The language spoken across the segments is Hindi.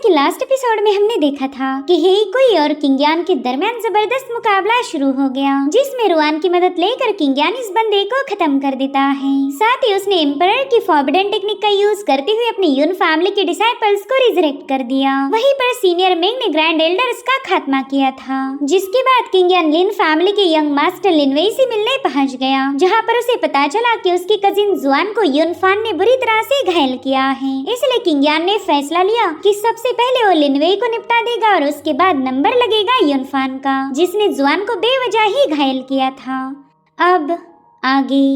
कि लास्ट एपिसोड में हमने देखा था कि हेइकुई और किंगयान के दरमियान जबरदस्त मुकाबला शुरू हो गया, जिसमें रुआन की मदद लेकर किंगयान इस बंदे को खत्म कर देता है। साथ ही उसने एम्परर की फॉरबिडन टेक्निक का यूज करते हुए अपनी यून फैमिली के डिसाइपल्स को रिजरेक्ट कर दिया। वहीं पर सीनियर मिंग ने ग्रैंड एल्डर्स का खात्मा किया था, जिसके बाद किंगयान लिन फैमिली के यंग मास्टर लिनवेई से मिलने पहुंच गया, जहां पर उसे पता चला कि उसकी कजिन जुआन को युनफान ने बुरी तरह से घायल किया है। इसलिए किंगयान ने फैसला लिया कि सबसे पहले वो लिनवेई को निपटा देगा और उसके बाद नंबर लगेगा युनफान का, जिसने जुआन को बेवजह ही घायल किया था। अब आगे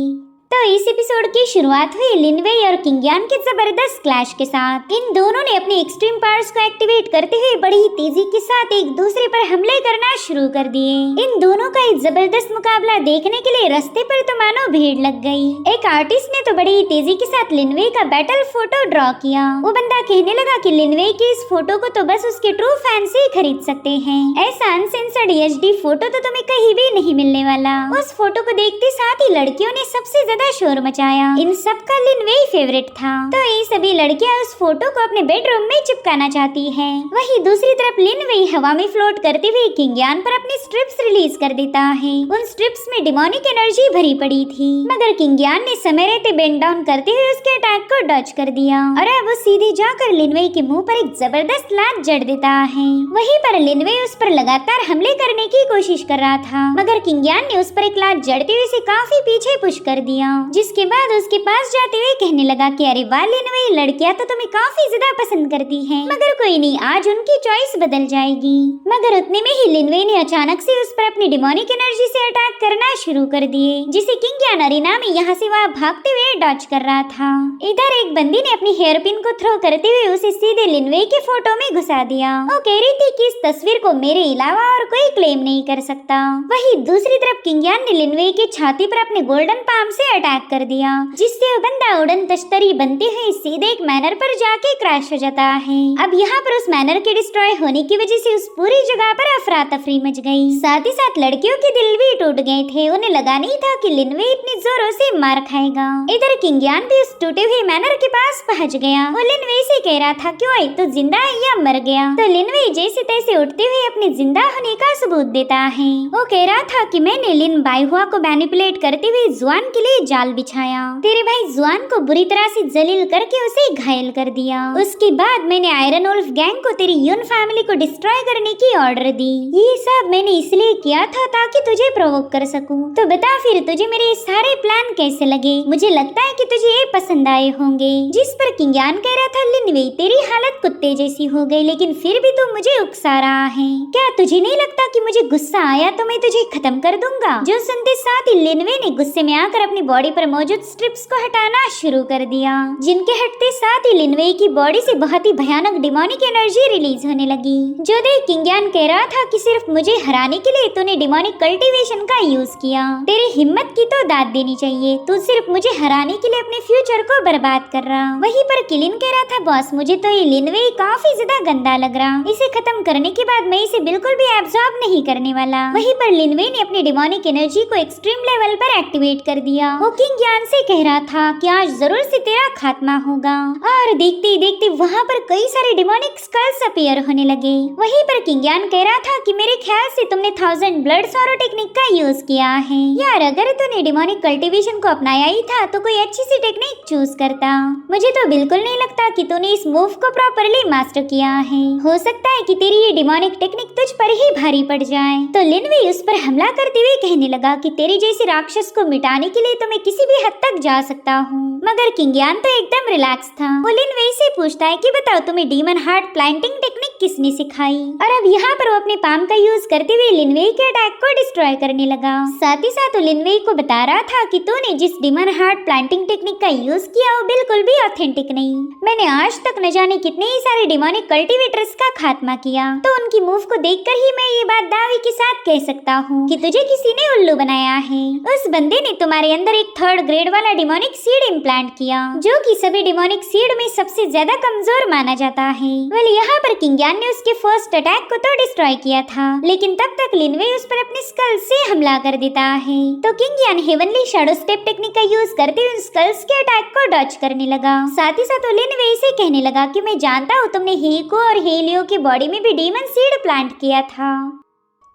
तो इस एपिसोड की शुरुआत हुई लिनवेई और किंगयान के जबरदस्त क्लैश के साथ। इन दोनों ने अपने एक्सट्रीम पावर्स को एक्टिवेट करते हुए बड़ी ही तेजी के साथ एक दूसरे पर हमले करना शुरू कर दिए। इन दोनों का एक जबरदस्त मुकाबला देखने के लिए रास्ते पर तो मानो भीड़ लग गई। एक आर्टिस्ट ने तो बड़ी ही तेजी के साथ लिनवेई का बैटल फोटो ड्रॉ किया। वो बंदा कहने लगा कि लिनवेई की इस फोटो को तो बस उसके ट्रू फैंस ही खरीद सकते हैं। ऐसा अनसेंसर्ड HD फोटो तो तुम्हें कहीं भी नहीं मिलने वाला। उस फोटो को देखते साथ ही लड़कियों ने सबसे ज्यादा शोर मचाया। इन सब का लिनवेई फेवरेट था, तो ये सभी लड़कियां उस फोटो को अपने बेडरूम में चिपकाना चाहती हैं। वहीं दूसरी तरफ लिनवेई हवा में फ्लोट करते हुए किंगयान पर अपनी स्ट्रिप्स रिलीज कर देता है। उन स्ट्रिप्स में डिमोनिक एनर्जी भरी पड़ी थी, मगर किंगयान ने समय रहते बेंड डाउन करते हुए उसके अटैक को डॉज कर दिया और अब वो सीधे जाकर लिनवेई के मुंह पर एक जबरदस्त लात जड़ देता है। वहीं पर लिनवेई उस पर लगातार हमले करने की कोशिश कर रहा था, मगर किंगयान ने उस पर एक लात जड़ते हुए उसे काफी पीछे पुश कर दिया, जिसके बाद उसके पास जाते हुए कहने लगा कि अरे वाह लिनवेई, लड़कियां तो तुम्हें काफी ज्यादा पसंद करती हैं, मगर कोई नहीं, आज उनकी चॉइस बदल जाएगी। मगर उतने में ही लिनवेई ने अचानक से उस पर अपनी डिमोनिक एनर्जी से अटैक करना शुरू कर दिए, जिसे किंगयान अरीना में यहाँ से वहाँ भागते हुए डॉज कर रहा था। इधर एक बंदी ने अपनी हेयर पिन को थ्रो करते हुए उसे सीधे लिनवेई के फोटो में घुसा दिया। वो कह रही थी कि इस तस्वीर को मेरे अलावा और कोई क्लेम नहीं कर सकता। वहीं दूसरी तरफ किंगयान ने लिनवेई की छाती पर अपने गोल्डन पाम से अटैक कर दिया, जिससे वो बंदा उड़न तश्तरी बनते हुए सीधे एक मैनर पर जाके क्रैश हो जाता है। अब यहाँ पर उस मैनर के डिस्ट्रॉय होने की वजह से उस पूरी जगह पर अफरा तफरी मच गई। साथ ही साथ लड़कियों के दिल भी टूट गए थे। उन्हें लगा नहीं था कि लिनवेई इतनी जोरों से मार खाएगा। इधर किंगयान भी उस टूटे हुए मैनर के पास पहुँच गया। वो लिनवेई से कह रहा था कि ओए तो जिंदा है या मर गया। तो लिनवेई जैसे तैसे उठते हुए अपने जिंदा होने का सबूत देता है। वो कह रहा था कि मैंने लिन बाइहुआ को मैनिपुलेट करते हुए जुआन के लिए जाल बिछाया। तेरे भाई जुआन को बुरी तरह से जलील करके उसे घायल कर दिया। उसके बाद मैंने आयरन वुल्फ गैंग को तेरी यून फैमिली को डिस्ट्रॉय करने की ऑर्डर दी। ये सब मैंने इसलिए किया था ताकि तुझे प्रोवोक कर सकूं। तो बता फिर तुझे मेरे सारे प्लान कैसे लगे? मुझे लगता है कि तुझे ये पसंद आए होंगे। जिस पर किंगयान कह रहा था लिनवेई तेरी हालत कुत्ते जैसी हो गई, लेकिन फिर भी तू मुझे उकसा रहा है। क्या तुझे नहीं लगता कि मुझे गुस्सा आया तो मैं तुझे खत्म कर दूंगा? जो सुनते साथ ही लिनवेई ने गुस्से में आकर अपनी बॉडी पर मौजूद स्ट्रिप्स को हटाना शुरू कर दिया, जिनके हटते साथ ही लिनवेई की बॉडी से बहुत ही भयानक डिमोनिक एनर्जी रिलीज होने लगी। जो देख किंगयान कह रहा था कि सिर्फ मुझे हराने के लिए तूने डिमोनिक कल्टीवेशन का यूज किया। तेरी हिम्मत की तो दाद देनी चाहिए। तू सिर्फ मुझे हराने के लिए अपने फ्यूचर को बर्बाद कर रहा। वहीं पर किलिन कह रहा था बॉस मुझे तो ये लिनवेई काफी ज्यादा गंदा लग रहा। इसे खत्म करने के बाद मैं इसे बिल्कुल भी एब्जॉर्ब नहीं करने वाला। वहीं पर लिनवेई ने अपनी डिमोनिक एनर्जी को एक्सट्रीम लेवल पर एक्टिवेट कर दिया। वो किंगयान से कह रहा था कि आज जरूर से तेरा खात्मा होगा। और देखते ही देखते वहाँ पर कई सारे डिमोनिक स्कल्स अपीयर होने लगे। वहीं पर किंगयान कह रहा था कि मेरे ख्याल से तुमने 1000 ब्लड सॉरो टेक्निक का यूज किया है। यार अगर तूने डिमोनिक कल्टीवेशन को अपनाया ही था तो कोई अच्छी सी टेक्निक चूज करता। मुझे तो बिल्कुल नहीं लगता कि तूने इस मूव को प्रॉपरली मास्टर किया है। हो सकता है कि तेरी ये डिमोनिक टेक्निक तुझ पर ही भारी पड़ जाए। तो लिनवेई उस पर हमला करते हुए कहने लगा कि तेरी जैसे राक्षस को मिटाने के लिए तो मैं किसी भी हद तक जा सकता हूँ। मगर किंगयान तो एकदम रिलैक्स था। वो लिनवेई से पूछता है कि बताओ तुम्हें डीमन हार्ट प्लांटिंग टेक्निक किसने सिखाई? और अब यहाँ पर वो अपने पाम का यूज करते हुए लिनवेई के अटैक को डिस्ट्रॉय करने लगा। साथ ही साथ वो लिनवेई को बता रहा था कि तूने जिस डीमन हार्ट प्लांटिंग टेक्निक का यूज किया वो बिल्कुल भी ऑथेंटिक नहीं। मैंने आज तक न जाने कितने ही सारे डिमोनिक कल्टीवेटर्स का खात्मा किया, तो उनकी मूव को देखकर ही मैं ये बात दावे के साथ कह सकता हूँ कि तुझे किसी ने उल्लू बनाया है। उस बंदे ने तुम्हारे अंदर एक 3rd ग्रेड वाला डिमोनिक सीड इम्प्लांट किया, जो कि सभी डिमोनिक सीड में सबसे ज्यादा कमजोर माना जाता है। वेल यहाँ पर किंगयान किंगयान ने उसके फर्स्ट अटैक को तो डिस्ट्रॉय किया था, लेकिन तब तक लिनवे उस पर अपने स्कल से हमला कर देता है। तो किंगयान हेवनली शैडो स्टेप टेक्निक का यूज करते हुए स्कल्स के अटैक को डॉच करने लगा। साथ ही साथ लिनवे से कहने लगा कि मैं जानता हूँ तुमने हीको और हेलियो की बॉडी में भी डीमन सीड प्लांट किया था,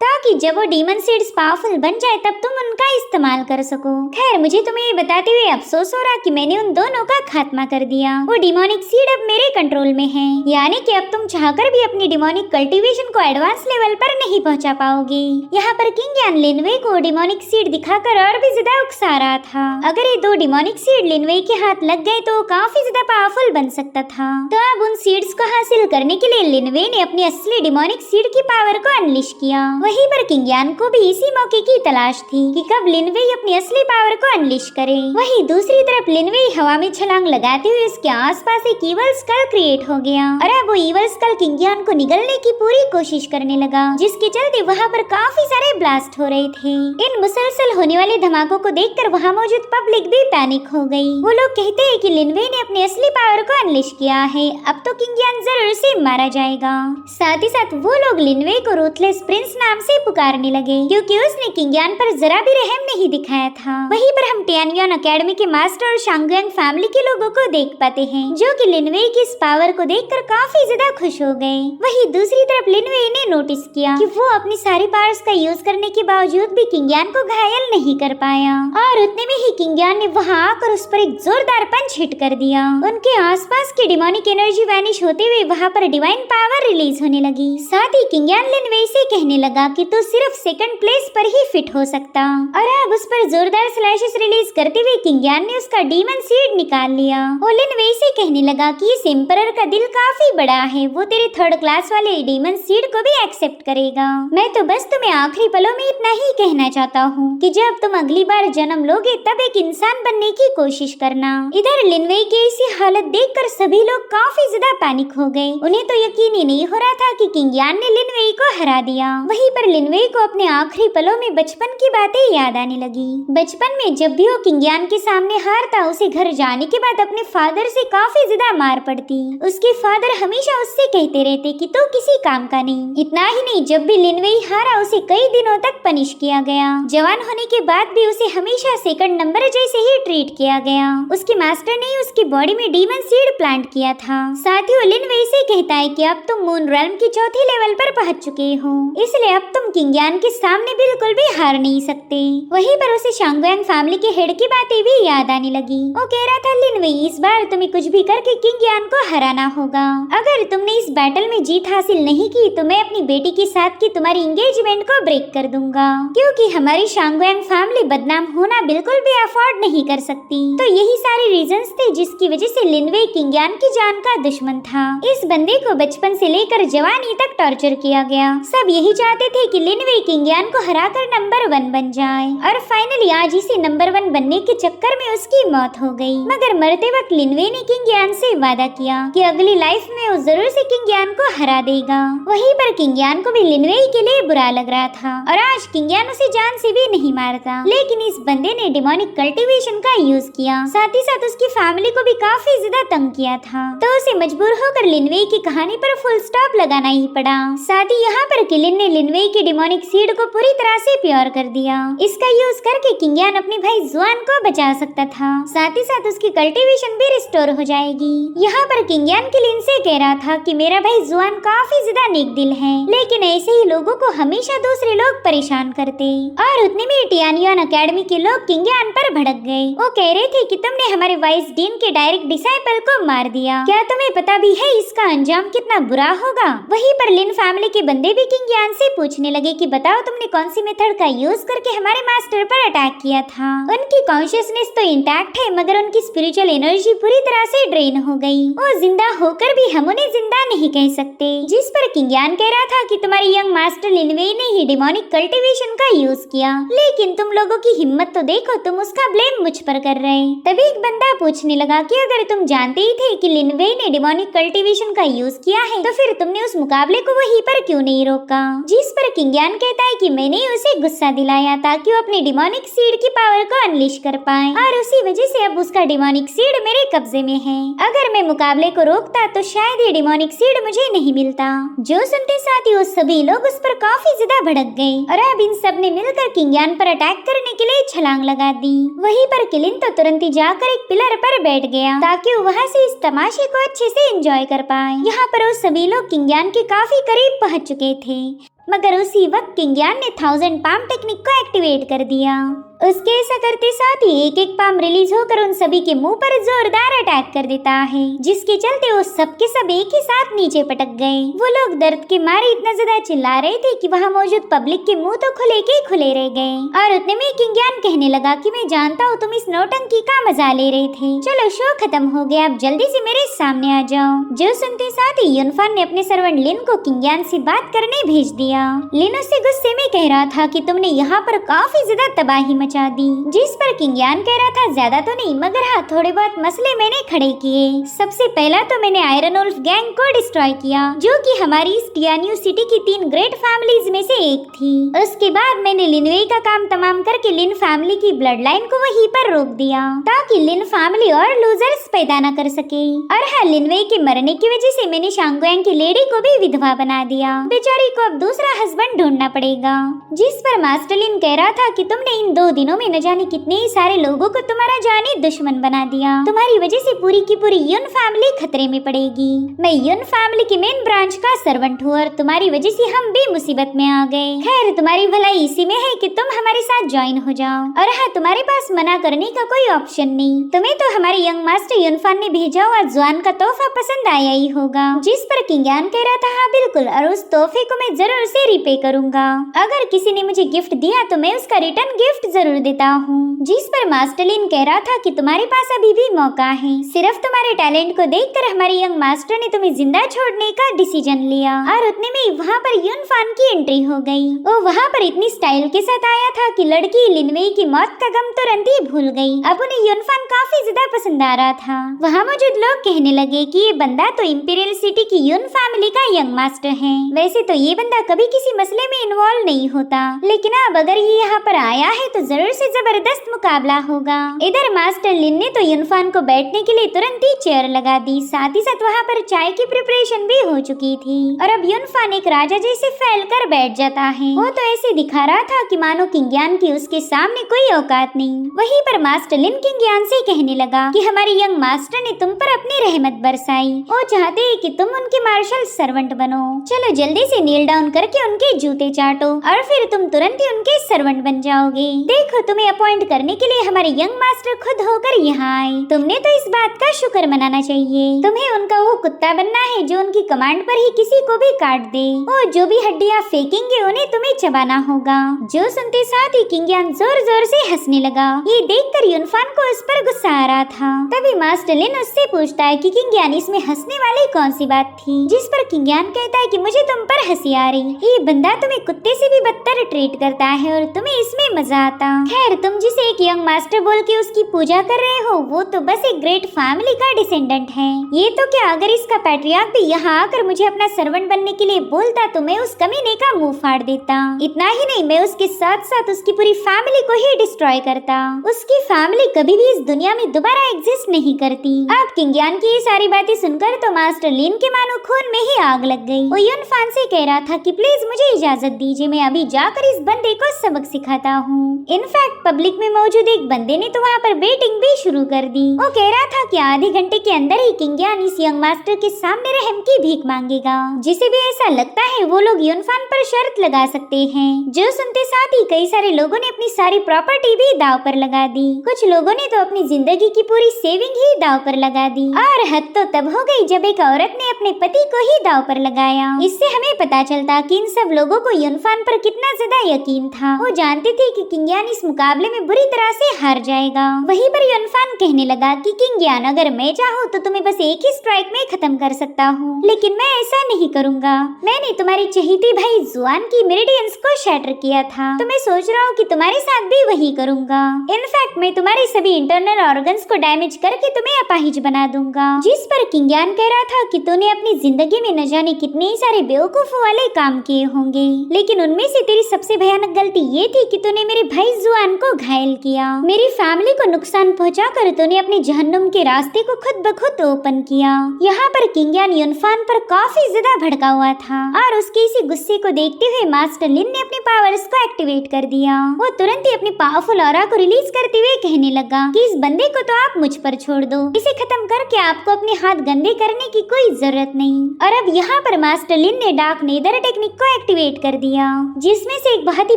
ताकि जब वो डीमन सीड्स पावरफुल बन जाए तब तुम उनका इस्तेमाल कर सको। खैर मुझे तुम्हें ये बताते हुए अफसोस हो रहा कि मैंने उन दोनों का खात्मा कर दिया। वो डिमोनिक सीड अब मेरे कंट्रोल में है, यानी कि अब तुम चाहकर भी अपनी डिमोनिक कल्टीवेशन को एडवांस लेवल पर नहीं पहुंचा पाओगे। यहाँ पर किंगयान लिनवे को डिमोनिक सीड दिखाकर और भी ज्यादा उकसा रहा था। अगर ये दो डिमोनिक सीड लिनवे के हाथ लग गए तो काफी ज्यादा पावरफुल बन सकता था। तो अब उन सीड्स को हासिल करने के लिए लिनवे ने अपनी असली डिमोनिक सीड की पावर को अनलिश किया। वहीं पर किंगयान को भी इसी मौके की तलाश थी कि कब लिनवे अपनी असली पावर को अनलिश करे। वहीं दूसरी तरफ लिनवे हवा में छलांग लगाते हुए उसके आसपास एक ईवल स्कल क्रिएट हो गया और अब वो ईवल स्कल किंगयान को निगलने की पूरी कोशिश करने लगा, जिसके चलते वहाँ पर काफी सारे ब्लास्ट हो रहे थे। इन मुसलसल होने वाले धमाकों को देखकर वहाँ मौजूद पब्लिक भी पैनिक हो गई। वो लोग कहते हैं कि लिनवे ने अपनी असली पावर को अनलिश किया है, अब तो किंगयान जरूर से मारा जाएगा। साथ ही साथ वो लोग लिनवे को रूथलेस प्रिंस नाम से पुकारने लगे, क्योंकि उसने किंगयान पर जरा भी रहम नहीं दिखाया था। वहीं पर हम टियानयुआन एकेडमी के मास्टर और शांगुयांग फैमिली के लोगों को देख पाते हैं, जो कि लिनवे की इस पावर को देखकर काफी ज्यादा खुश हो गए। वहीं दूसरी तरफ लिनवे ने नोटिस किया कि वो अपनी सारी पावर्स का यूज करने के बावजूद भी किंगयान को घायल नहीं कर पाया, और उतने में ही किंगयान ने वहां आकर उस पर एक जोरदार पंच हिट कर दिया। उनके आसपास की डिमोनिक एनर्जी वैनिश होते हुए वहां पर डिवाइन पावर रिलीज होने लगी। साथ ही किंगयान लिनवे से कहने लगा कि तो सिर्फ सेकंड प्लेस पर ही फिट हो सकता, और अब उस पर जोरदार स्लैशेस रिलीज करते हुए किंगयान ने उसका डीमन सीड निकाल लिया। वो लिनवे से कहने लगा कि इस एम्परर का दिल काफी बड़ा है, वो तेरे थर्ड क्लास वाले डीमन सीड को भी एक्सेप्ट करेगा। मैं तो बस तुम्हें आखिरी पलों में इतना ही कहना चाहता हूँ कि जब तुम अगली बार जन्म लोगे तब एक इंसान बनने की कोशिश करना। इधर लिनवे की ऐसी हालत देखकर सभी लोग काफी ज्यादा पैनिक हो गए। उन्हें तो यकीन ही नहीं हो रहा था कि किंगयान ने लिनवे को हरा दिया। वहीं पर लिनवे को अपने आखिरी पलों में बचपन की बातें याद आने लगी। बचपन में जब भी वो किंगयान के सामने हारता, उसे घर जाने के बाद अपने फादर से काफी ज्यादा मार पड़ती। उसके फादर हमेशा उससे कहते रहते कि तू किसी काम का नहीं। इतना ही नहीं, जब भी लिनवे हारा उसे कई दिनों तक पनिश किया गया। जवान होने के बाद भी उसे हमेशा सेकंड नंबर जैसे ही ट्रीट किया गया। उसके मास्टर ने उसकी बॉडी में डीमन सीड प्लांट किया था। साथ ही वो लिनवे से कहता है कि अब तुम मून रेल्म की चौथी लेवल पर पहुंच चुके हो, इसलिए अब तुम किंगयान के सामने बिल्कुल भी हार नहीं सकते। वहीं पर उसे शांगुयांग फैमिली के हेड की बातें भी याद आने लगी। वो कह रहा था लिनवे इस बार तुम्हें कुछ भी करके किंगयान को हराना होगा। अगर तुमने इस बैटल में जीत हासिल नहीं की तो मैं अपनी बेटी के साथ की तुम्हारी एंगेजमेंट को ब्रेक कर दूंगा, क्योंकि हमारी शांगुयांग फैमिली बदनाम होना बिल्कुल भी अफोर्ड नहीं कर सकती। तो यही सारे रीजंस थे जिसकी वजह से लिनवे किंगयान की जान का दुश्मन था। इस बंदे को बचपन से लेकर जवानी तक टॉर्चर किया गया। सब यही चाहते थे कि लिनवे किंगयान को हराकर नंबर 1 बन जाए, और फाइनली आज इसी नंबर 1 बनने के चक्कर में उसकी मौत हो गई। मगर मरते वक्त लिनवे ने किंगयान से वादा किया कि अगली लाइफ में वो जरूर से किंगयान को हरा देगा। वहीं पर किंगयान को भी लिनवे के लिए बुरा लग रहा था, और आज किंगयान उसे जान से भी नहीं मारता। लेकिन इस बंदे ने डिमोनिक कल्टीवेशन का यूज किया, साथ ही साथ उसकी फैमिली को भी काफी ज्यादा तंग किया था। तो उसे मजबूर होकर लिनवे की कहानी पर फुल स्टॉप लगाना ही पड़ा। साथ ही यहाँ पर किलिन ने लिनवे की डिमोनिक सीड को पूरी तरह से प्योर कर दिया। इसका यूज करके किंगयान अपने भाई जुआन को बचा सकता था, साथ ही साथ उसकी कल्टीवेशन भी रिस्टोर हो जाएगी। यहाँ पर किंगयान किलिन से कह रहा था कि मेरा भाई जुआन काफी ज्यादा नेक दिल है, लेकिन ऐसे ही लोगों को हमेशा दूसरे लोग परेशान करते। और उतने में टियानयुआन एकेडमी के लोग किंगयान पर भड़क गए। वो कह रहे थे कि तुमने हमारे वाइस डीन के डायरेक्ट डिसाइपल को मार दिया, क्या तुम्हें पता भी है इसका अंजाम कितना बुरा होगा। वहीं पर लिन फैमिली के बंदे भी किंगयान से पूछने लगे कि बताओ तुमने कौन सी मेथड का यूज करके हमारे मास्टर पर अटैक किया था। उनकी कॉन्शियसनेस तो इंटैक्ट है, मगर उनकी स्पिरिचुअल एनर्जी पूरी तरह से ड्रेन हो गई। वो जिंदा होकर भी हम उन्हें जिंदा नहीं कह सकते। जिस पर किंगयान कह रहा था कि तुम्हारे यंग मास्टर लिनवे ने ही डिमोनिक कल्टीवेशन का यूज किया, लेकिन तुम लोगों की हिम्मत तो देखो, तुम उसका ब्लेम मुझ पर कर रहे। तभी एक बंदा पूछने लगा कि अगर तुम जानते ही थे कि लिनवे ने डिमोनिक कल्टीवेशन का यूज किया है, तो फिर तुमने उस मुकाबले को वहीं पर क्यों नहीं रोका। जिस पर किंग्यान कहता है कि मैंने उसे गुस्सा दिलाया ताकि वो अपनी डिमोनिक सीड की पावर को अनलिश कर पाए और उसी वजह से अब उसका डिमोनिक सीड मेरे कब्जे में है। अगर मैं मुकाबले को रोकता तो शायद ये डिमोनिक सीड मुझे नहीं मिलता। जो सुनते साथ ही वो सभी लोग उस पर काफी ज्यादा भड़क गए और अब इन सब ने मिलकर किंग्यान पर अटैक करने के लिए छलांग लगा दी। वहीं पर किलिन तो तुरंत ही जाकर एक पिलर पर बैठ गया ताकि वो वहाँ से इस तमाशे को अच्छे से एंजॉय कर पाए। यहाँ पर वो सभी लोग किंग्यान के काफी करीब पहुँच चुके थे, मगर उसी वक्त किंग्यान ने 1000 पाम टेक्निक को एक्टिवेट कर दिया। उसके ऐसा करते साथ ही एक एक पाम रिलीज होकर उन सभी के मुंह पर जोरदार अटैक कर देता है, जिसके चलते वो सबके सब एक ही साथ नीचे पटक गए। वो लोग दर्द के मारे इतना ज्यादा चिल्ला रहे थे कि वहाँ मौजूद पब्लिक के मुंह तो खुले के खुले रह गए। और उतने में किंग्यान कहने लगा कि मैं जानता हूँ तुम इस नौटंकी का मजा ले रहे थे, चलो शो खत्म हो गया, अब जल्दी से मेरे सामने आ जाओ। जो सुनते साथ ही यूनफान ने अपने सर्वेंट लिन को किंग्यान से बात करने भेज दिया। लिन उससे गुस्से में कह रहा था कि तुमने यहाँ पर काफी ज्यादा तबाही मचा दी, जिस पर किंग्यान कह रहा था ज्यादा तो नहीं, मगर हाँ थोड़े बहुत मसले मैंने खड़े किए। सबसे पहला तो मैंने आयरन वुल्फ गैंग को डिस्ट्रॉय किया, जो कि हमारी इस टियान्यू सिटी की 3 ग्रेट फैमिलीज में से एक थी। उसके बाद मैंने लिनवे का काम तमाम करके लिन फैमिली की ब्लड लाइन को वहीं पर रोक दिया ताकि लिन फैमिली और लूजर्स पैदा न कर सके। और हाँ, लिनवे के मरने की वजह से मैंने शांगुयांग की लेडी को भी विधवा बना दिया। बेचारी को अब दूसरा हस्बैंड ढूंढना पड़ेगा। जिस पर मास्टर लिन कह रहा था कि तुमने इन 2 दिनों में न जाने कितने ही सारे लोगों को तुम्हारा जानी दुश्मन बना दिया, तुम्हारी वजह से पूरी की पूरी यून फैमिली खतरे में पड़ेगी। मैं यून फैमिली की मेन ब्रांच का सर्वेंट हूँ और तुम्हारी वजह से हम भी मुसीबत में आ गए। खैर, तुम्हारी भलाई इसी में है कि तुम हमारे साथ ज्वाइन हो जाओ। और हाँ, तुम्हारे पास मना करने का कोई ऑप्शन नहीं। तुम्हें तो हमारे यंग मास्टर यूनफान ने भेजा हुआ जवान का तोहफा पसंद आया ही होगा। जिस पर किंग्यान कह रहा था हाँ बिल्कुल, और उस तोहफे को मैं जरूर से रिपे करूंगा। अगर किसी ने मुझे गिफ्ट दिया तो मैं उसका रिटर्न गिफ्ट जरूर देता हूँ। जिस पर मास्टर लिन कह रहा था कि तुम्हारे पास अभी भी मौका है, सिर्फ तुम्हारे टैलेंट को देखकर हमारे यंग मास्टर ने तुम्हें जिंदा छोड़ने का डिसीजन लिया। और उतने में वहाँ पर यूनफान की एंट्री हो गई। वो वहाँ पर इतनी स्टाइल के साथ आया था कि लड़की लिनवे की मौत का गम तुरंत ही भूल गई। अब उन्हें यूनफान काफी ज्यादा पसंद आ रहा था। वहाँ मौजूद लोग कहने लगे कि ये बंदा तो इंपीरियल सिटी की यून फैमिली का यंग मास्टर है। वैसे तो ये बंदा कभी किसी मसले में इन्वॉल्व नहीं होता, लेकिन अब अगर ये यहाँ पर आया है तो जरूर से जबरदस्त मुकाबला होगा। इधर मास्टर लिन ने तो यूनफान को बैठने के लिए तुरंत ही चेयर लगा दी। साथ ही साथ वहाँ पर चाय की प्रिपरेशन भी हो चुकी थी और अब यूनफान एक राजा जैसे फैल कर बैठ जाता है। वो तो ऐसे दिखा रहा था कि मानो किंग्यान की उसके सामने कोई औकात नहीं। वहीं पर मास्टर लिन किंग्यान से कहने लगा कि हमारे यंग मास्टर ने तुम पर अपनी रहमत बरसाई। वो चाहते हैं कि तुम उनके मार्शल सर्वेंट बनो। चलो जल्दी से नील डाउन करके उनके जूते चाटो और फिर तुम तुरंत ही उनके सर्वेंट बन जाओगे। देखो, तुम्हें अपॉइंट करने के लिए हमारे यंग मास्टर खुद होकर यहाँ आए। तुमने तो इस बात का शुक्र मनाना चाहिए। तुम्हें उनका वो कुत्ता बनना है जो उनकी कमांड पर ही किसी को भी काट दे। वो जो भी हड्डियाँ फेंकेंगे उन्हें तुम्हें चबाना होगा। जो सुनते साथ ही किंग्यान जोर जोर से हंसने लगा। ये देखकर यूनफान को उस पर गुस्सा आ रहा था। तभी मास्टर लिन उससे पूछता है कि किंग्यान, इसमें हंसने वाली कौन सी बात थी? जिस पर किंग्यान कहता है कि मुझे तुम पर हंसी आ रही। ये बंदा तुम्हें कुत्ते से भी बदतर ट्रीट करता है और तुम्हें इसमें मजा आता। खैर, तुम जिसे एक यंग मास्टर बोल के उसकी पूजा कर रहे हो वो तो बस एक ग्रेट फैमिली का डिसेंडेंट है। ये तो क्या, अगर इसका पैट्रियार्क भी यहाँ आकर मुझे अपना सर्वेंट बनने के लिए बोलता तो मैं उस कमीने का मुंह फाड़ देता। इतना ही नहीं, मैं उसके साथ साथ उसकी पूरी फैमिली को ही डिस्ट्रॉय करता। उसकी फैमिली कभी भी इस दुनिया में दोबारा एग्जिस्ट नहीं करती। अब किंग्यान की ये सारी बातें सुनकर तो मास्टर लिन के मानो खून में ही आग लग गई। वो यूनफान से कह रहा था कि प्लीज मुझे इजाजत दीजिए, मैं अभी जाकर इस बंदे को सबक सिखाता हूँ। इनफैक्ट पब्लिक में मौजूद एक बंदे ने तो वहाँ पर बेटिंग भी शुरू कर दी। वो कह रहा था कि आधे घंटे के अंदर ही किंग्यान इस यंग मास्टर के सामने रहम की भीख मांगेगा। जिसे भी ऐसा लगता है वो लोग यूनफान पर शर्त लगा सकते हैं। जो सुनते साथ ही कई सारे लोगों ने अपनी सारी प्रॉपर्टी भी दाव पर लगा दी। कुछ लोगों ने तो अपनी जिंदगी की पूरी सेविंग ही दाव पर लगा दी। और हद तो तब हो गई जब एक औरत ने अपने पति को ही दाव पर लगाया। इससे हमें पता चलता कि इन सब लोगों को यूनफान पर कितना ज्यादा यकीन था। वो जानते थे कि किंग्यान किंगयान इस मुकाबले में बुरी तरह से हार जाएगा। वहीं पर यूनफान कहने लगा कि किंगयान, अगर मैं चाहूँ तो तुम्हें बस एक ही स्ट्राइक में खत्म कर सकता हूँ, लेकिन मैं ऐसा नहीं करूँगा। मैंने तुम्हारी चहेती भाई जुआन की मेरिडियंस को शैटर किया था, तो मैं सोच रहा हूँ कि तुम्हारे साथ भी वही करूँगा। इनफैक्ट मैं तुम्हारे सभी इंटरनल ऑर्गन्स को डैमेज करके तुम्हें अपाहिज बना दूंगा। जिस पर किंगयान कह रहा था कि तूने अपनी जिंदगी में न जाने कितने सारे बेवकूफों वाले काम किए होंगे, लेकिन उनमें से तेरी सबसे भयानक गलती ये थी कि तूने मेरे भाई जुआन को घायल किया। मेरी फैमिली को नुकसान पहुंचाकर तूने अपने जहन्नुम के रास्ते को खुद ब खुद ओपन किया। यहाँ पर किंगयान यूनफान पर काफी ज्यादा भड़का हुआ था और उसके इसी गुस्से को देखते हुए मास्टर लिन ने अपने पावर्स को एक्टिवेट कर दिया। वो तुरंत ही अपनी पावरफुल ऑरा को रिलीज करते हुए कहने लगा कि इस बंदे को तो आप मुझ पर छोड़ दो, इसे खत्म करके आपको अपने हाथ गंदे करने की कोई जरूरत नहीं। और अब यहाँ पर मास्टर लिन ने डार्क नेदर टेक्निक को एक्टिवेट कर दिया, जिसमें से एक बहुत ही